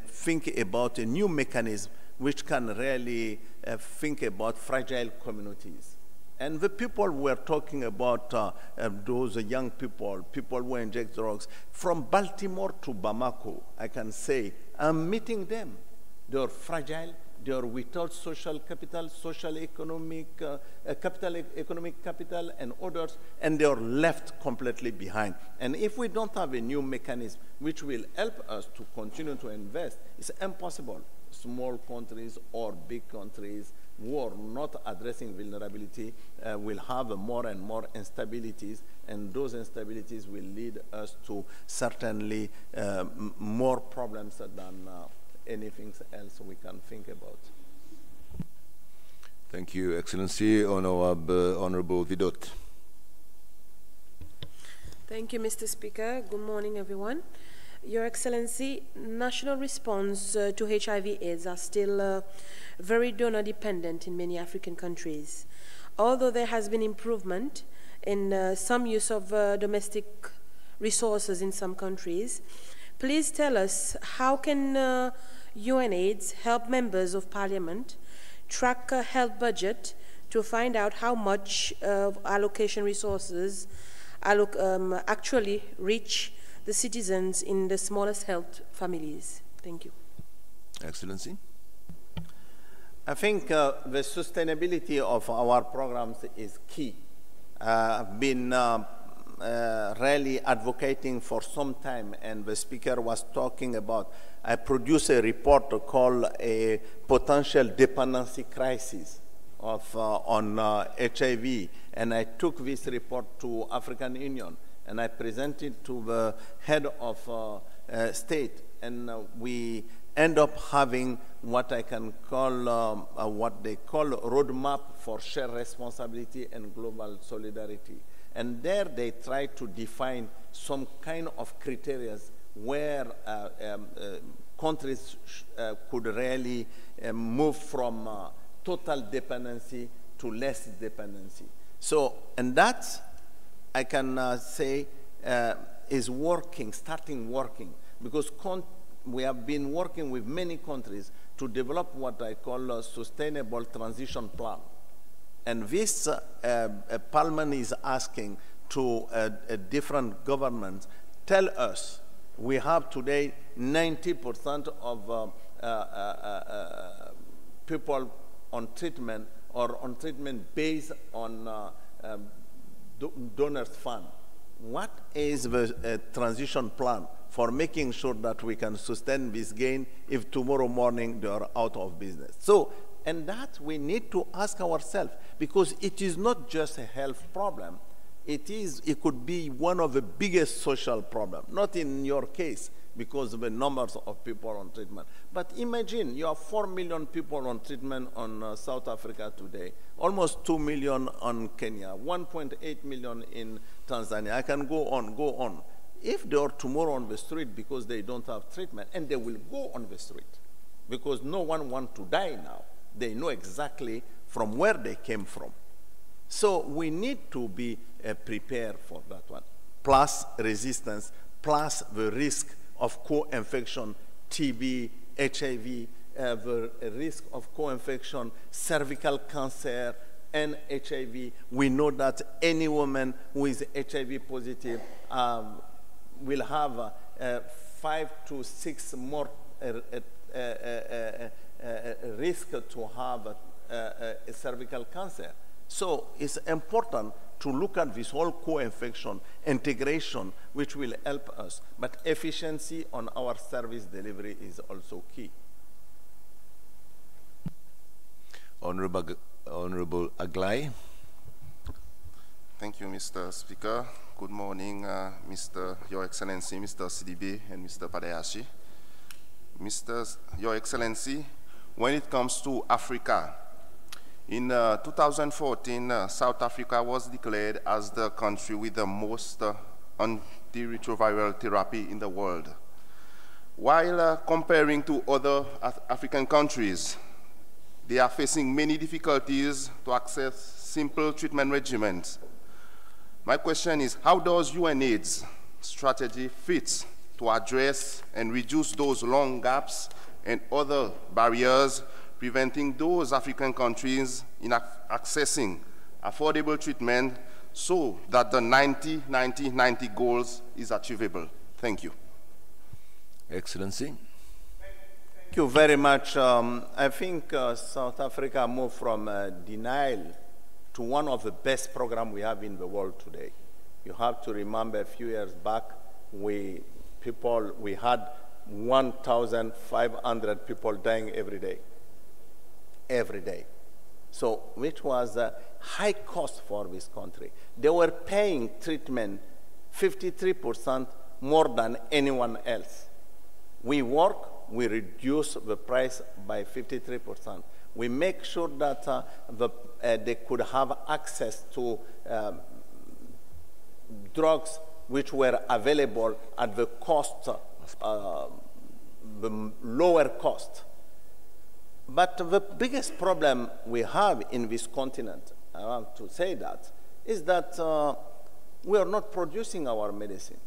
think about a new mechanism which can really think about fragile communities. And the people we're talking about, those young people, people who inject drugs, from Baltimore to Bamako, I can say, I'm meeting them. They're fragile, they're without social capital, social economic economic capital and others, and they're left completely behind. And if we don't have a new mechanism which will help us to continue to invest, it's impossible. Small countries or big countries who are not addressing vulnerability will have more and more instabilities, and those instabilities will lead us to certainly more problems than anything else we can think about. Thank you, Excellency. Honorable Vidot. Thank you, Mr. Speaker. Good morning, everyone. Your Excellency, national response to HIV/AIDS are still very donor-dependent in many African countries. Although there has been improvement in some use of domestic resources in some countries, please tell us, how can UNAIDS help members of Parliament track a health budget to find out how much allocation resources actually reach the citizens in the smallest health families? Thank you. Excellency. I think the sustainability of our programs is key. I've been really advocating for some time, and the speaker was talking about, I produced a report called a potential dependency crisis on HIV, and I took this report to African Union, and I presented to the head of state, and we end up having what I can call, what they call roadmap for shared responsibility and global solidarity. And there they try to define some kind of criteria where countries could really move from total dependency to less dependency. So, and that, I can say, is working, starting working, because we have been working with many countries to develop what I call a sustainable transition plan. And this Parliament is asking to different governments, tell us, we have today 90% of people on treatment or on treatment based on donors' fund. What is the transition plan for making sure that we can sustain this gain if tomorrow morning they are out of business? So, and that we need to ask ourselves, because it is not just a health problem. It could be one of the biggest social problems, not in your case because of the numbers of people on treatment. But imagine you have 4 million people on treatment on South Africa today, almost 2 million on Kenya, 1.8 million in Tanzania. I can go on, go on. If they are tomorrow on the street because they don't have treatment, and they will go on the street because no one wants to die now. They know exactly from where they came from. So we need to be prepared for that one. Plus resistance, plus the risk of co-infection, TB, HIV, the risk of co-infection, cervical cancer, and HIV. We know that any woman who is HIV positive will have 5 to 6 more risk to have a cervical cancer. So it's important to look at this whole co-infection integration, which will help us. But efficiency on our service delivery is also key. Honorable Aglai. Thank you, Mr. Speaker. Good morning, Your Excellency, Mr. Sidibe, and Mr. Padeyashi. Your Excellency, when it comes to Africa, in 2014, South Africa was declared as the country with the most antiretroviral therapy in the world. While comparing to other African countries, they are facing many difficulties to access simple treatment regimens. My question is, how does UNAIDS strategy fit to address and reduce those long gaps and other barriers preventing those African countries in accessing affordable treatment so that the 90-90-90 goals is achievable. Thank you. Excellency. Thank you very much. I think South Africa moved from denial to one of the best programs we have in the world today. You have to remember a few years back, we had 1,500 people dying every day. Every day. So, which was a high cost for this country. They were paying treatment 53% more than anyone else. We work, we reduce the price by 53%. We make sure that they could have access to drugs which were available at the cost, the lower cost. But the biggest problem we have in this continent, I want to say that, is that we are not producing our medicine.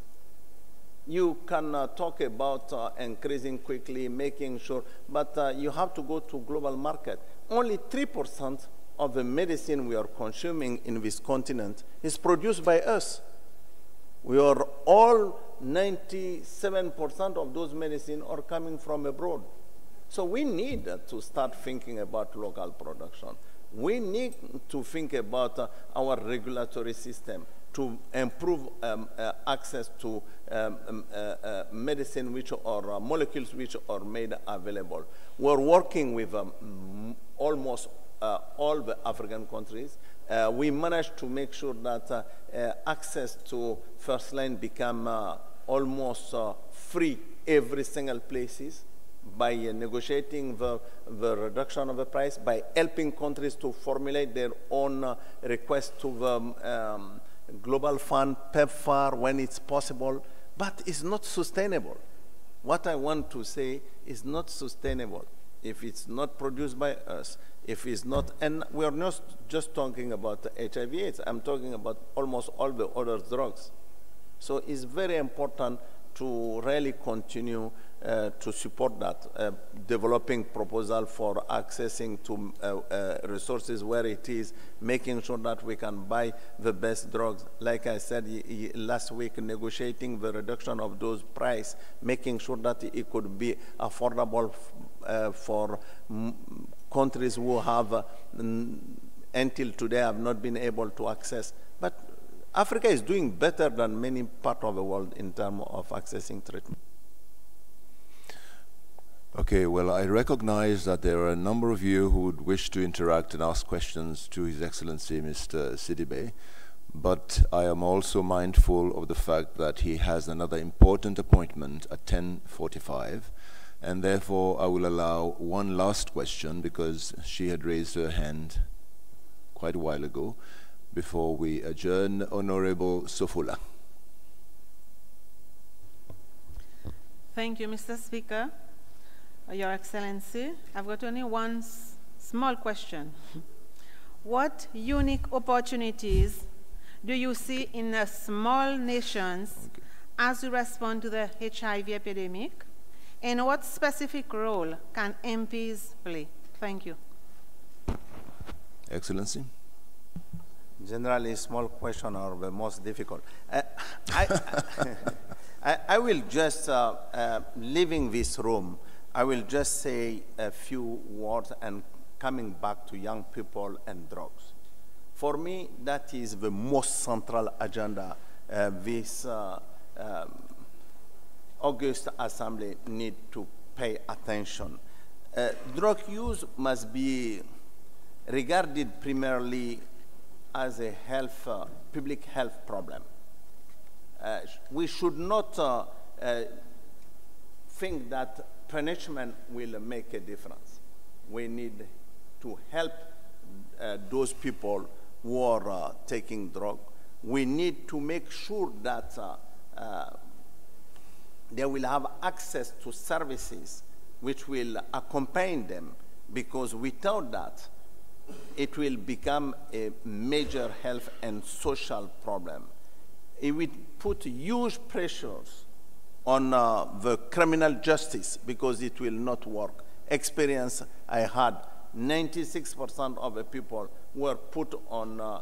You can talk about increasing quickly, making sure, but you have to go to global market. Only 3% of the medicine we are consuming in this continent is produced by us. We are all 97% of those medicine are coming from abroad. So we need to start thinking about local production. We need to think about our regulatory system to improve access to medicine which are molecules which are made available. We're working with almost all the African countries. We managed to make sure that access to first line become almost free every single places by negotiating the reduction of the price, by helping countries to formulate their own request to the Global Fund, PEPFAR, when it's possible, but it's not sustainable. What I want to say is not sustainable if it's not produced by us, if it's not, and we're not just talking about HIV/AIDS, I'm talking about almost all the other drugs. So it's very important to really continue to support that, developing proposal for accessing to resources where it is, making sure that we can buy the best drugs. Like I said last week, negotiating the reduction of those price, making sure that it could be affordable for countries who have until today have not been able to access. But Africa is doing better than many parts of the world in terms of accessing treatment. Okay, well, I recognize that there are a number of you who would wish to interact and ask questions to His Excellency Mr. Sidibe, but I am also mindful of the fact that he has another important appointment at 10:45, and therefore I will allow one last question because she had raised her hand quite a while ago before we adjourn. Honorable Sofula. Thank you, Mr. Speaker. Your Excellency, I've got only one small question. What unique opportunities do you see in the small nations as we respond to the HIV epidemic? And what specific role can MPs play? Thank you. Excellency. Generally, small questions are the most difficult. I will just, leaving this room, I will just say a few words and coming back to young people and drugs. For me, that is the most central agenda this August Assembly need to pay attention. Drug use must be regarded primarily as a public health problem. We should not think that punishment will make a difference. We need to help those people who are taking drugs. We need to make sure that they will have access to services which will accompany them, because without that, it will become a major health and social problem. It will put huge pressures on the criminal justice because it will not work. Experience I had 96% of the people were put on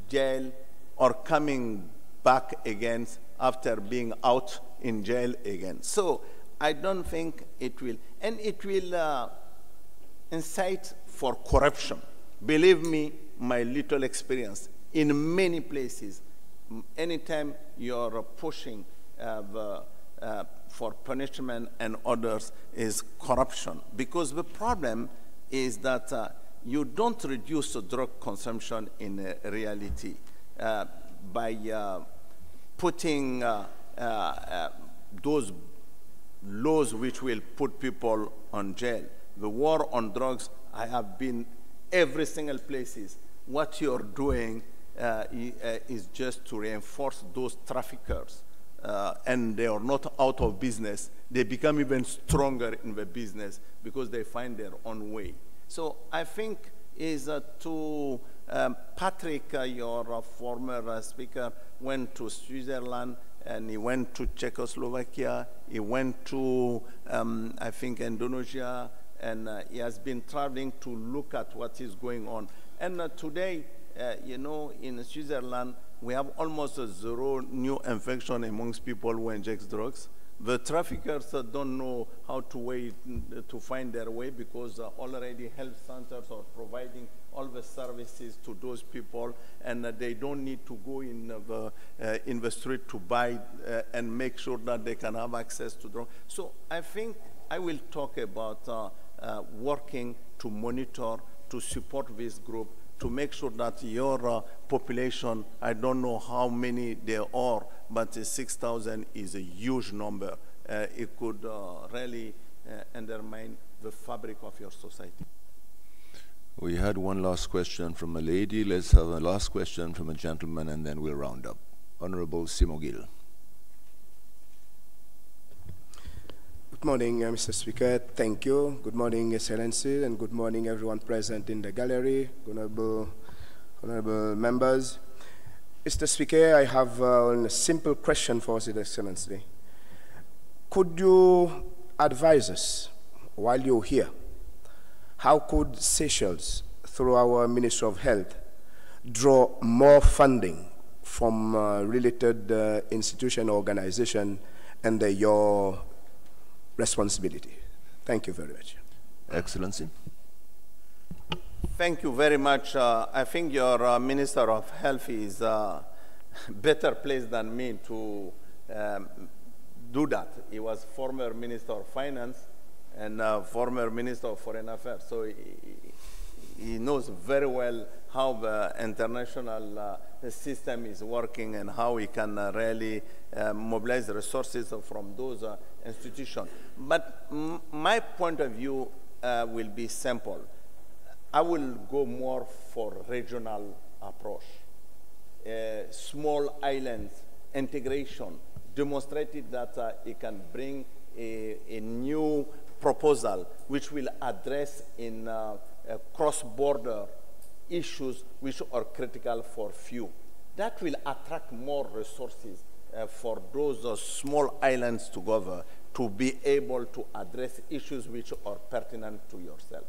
jail or coming back again after being out in jail again. So I don't think it will, and it will incite for corruption. Believe me, my little experience, in many places, anytime you're pushing for punishment and others is corruption. Because the problem is that you don't reduce the drug consumption in reality by putting those laws which will put people on jail. The war on drugs, I have been every single places. What you're doing is just to reinforce those traffickers. And they are not out of business. They become even stronger in the business because they find their own way. So I think is to Patrick, your former speaker, went to Switzerland and he went to Czechoslovakia. He went to, I think, Indonesia, and he has been traveling to look at what is going on. And today, you know, in Switzerland, we have almost a zero new infection amongst people who inject drugs. The traffickers don't know how to wait to find their way because already health centers are providing all the services to those people, and they don't need to go in the street to buy and make sure that they can have access to drugs. So I think I will talk about working to monitor, to support this group, to make sure that your population, I don't know how many there are, but 6,000 is a huge number. It could really undermine the fabric of your society. We had one last question from a lady. Let's have a last question from a gentleman, and then we'll round up. Honorable Simogil. Good morning, Mr. Speaker. Thank you. Good morning, Excellency, and good morning, everyone present in the gallery, honorable members. Mr. Speaker, I have a simple question for His Excellency. Could you advise us, while you're here, how could Seychelles, through our Ministry of Health, draw more funding from related institution or organization under your responsibility? Thank you very much. Excellency. Thank you very much. I think your Minister of Health is better placed than me to do that. He was former Minister of Finance and former Minister of Foreign Affairs. So he knows very well how the international system is working and how we can really mobilize resources from those institutions. But my point of view will be simple. I will go more for regional approach. Small islands, integration, demonstrated that it can bring a new proposal which will address in cross-border issues which are critical for few. That will attract more resources for those small islands together to be able to address issues which are pertinent to yourself.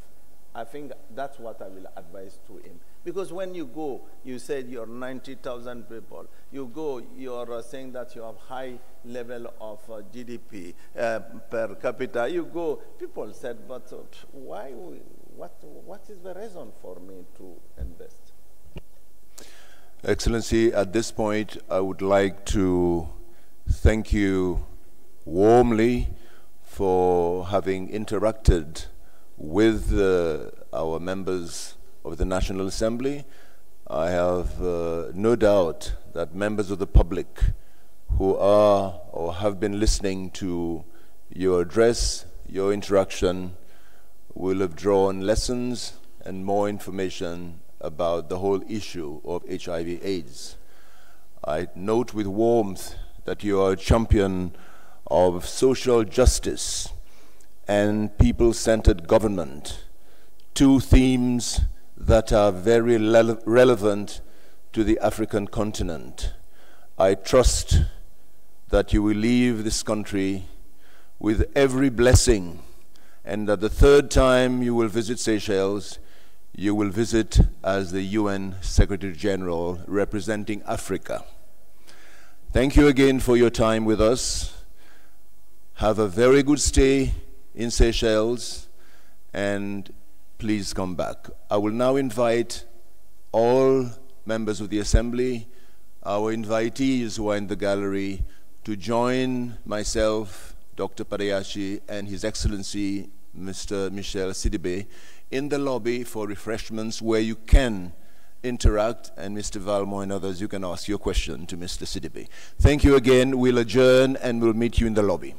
I think that's what I will advise to him. Because when you go, you said you're 90,000 people. You go, you're saying that you have high level of GDP per capita. You go, people said, but why? What is the reason for me to invest? Excellency, at this point, I would like to thank you warmly for having interacted with our members of the National Assembly. I have no doubt that members of the public who are or have been listening to your address, your interaction, will have drawn lessons and more information about the whole issue of HIV/AIDS. I note with warmth that you are a champion of social justice and people-centered government, two themes that are very relevant to the African continent. I trust that you will leave this country with every blessing and that the third time you will visit Seychelles, you will visit as the UN Secretary General representing Africa. Thank you again for your time with us. Have a very good stay in Seychelles, and please come back. I will now invite all members of the Assembly, our invitees who are in the gallery, to join myself, Dr. Padeyashi, and His Excellency, Mr. Michel Sidibe, in the lobby for refreshments where you can interact, and Mr. Valmont and others, you can ask your question to Mr. Sidibe. Thank you again. We'll adjourn and we'll meet you in the lobby.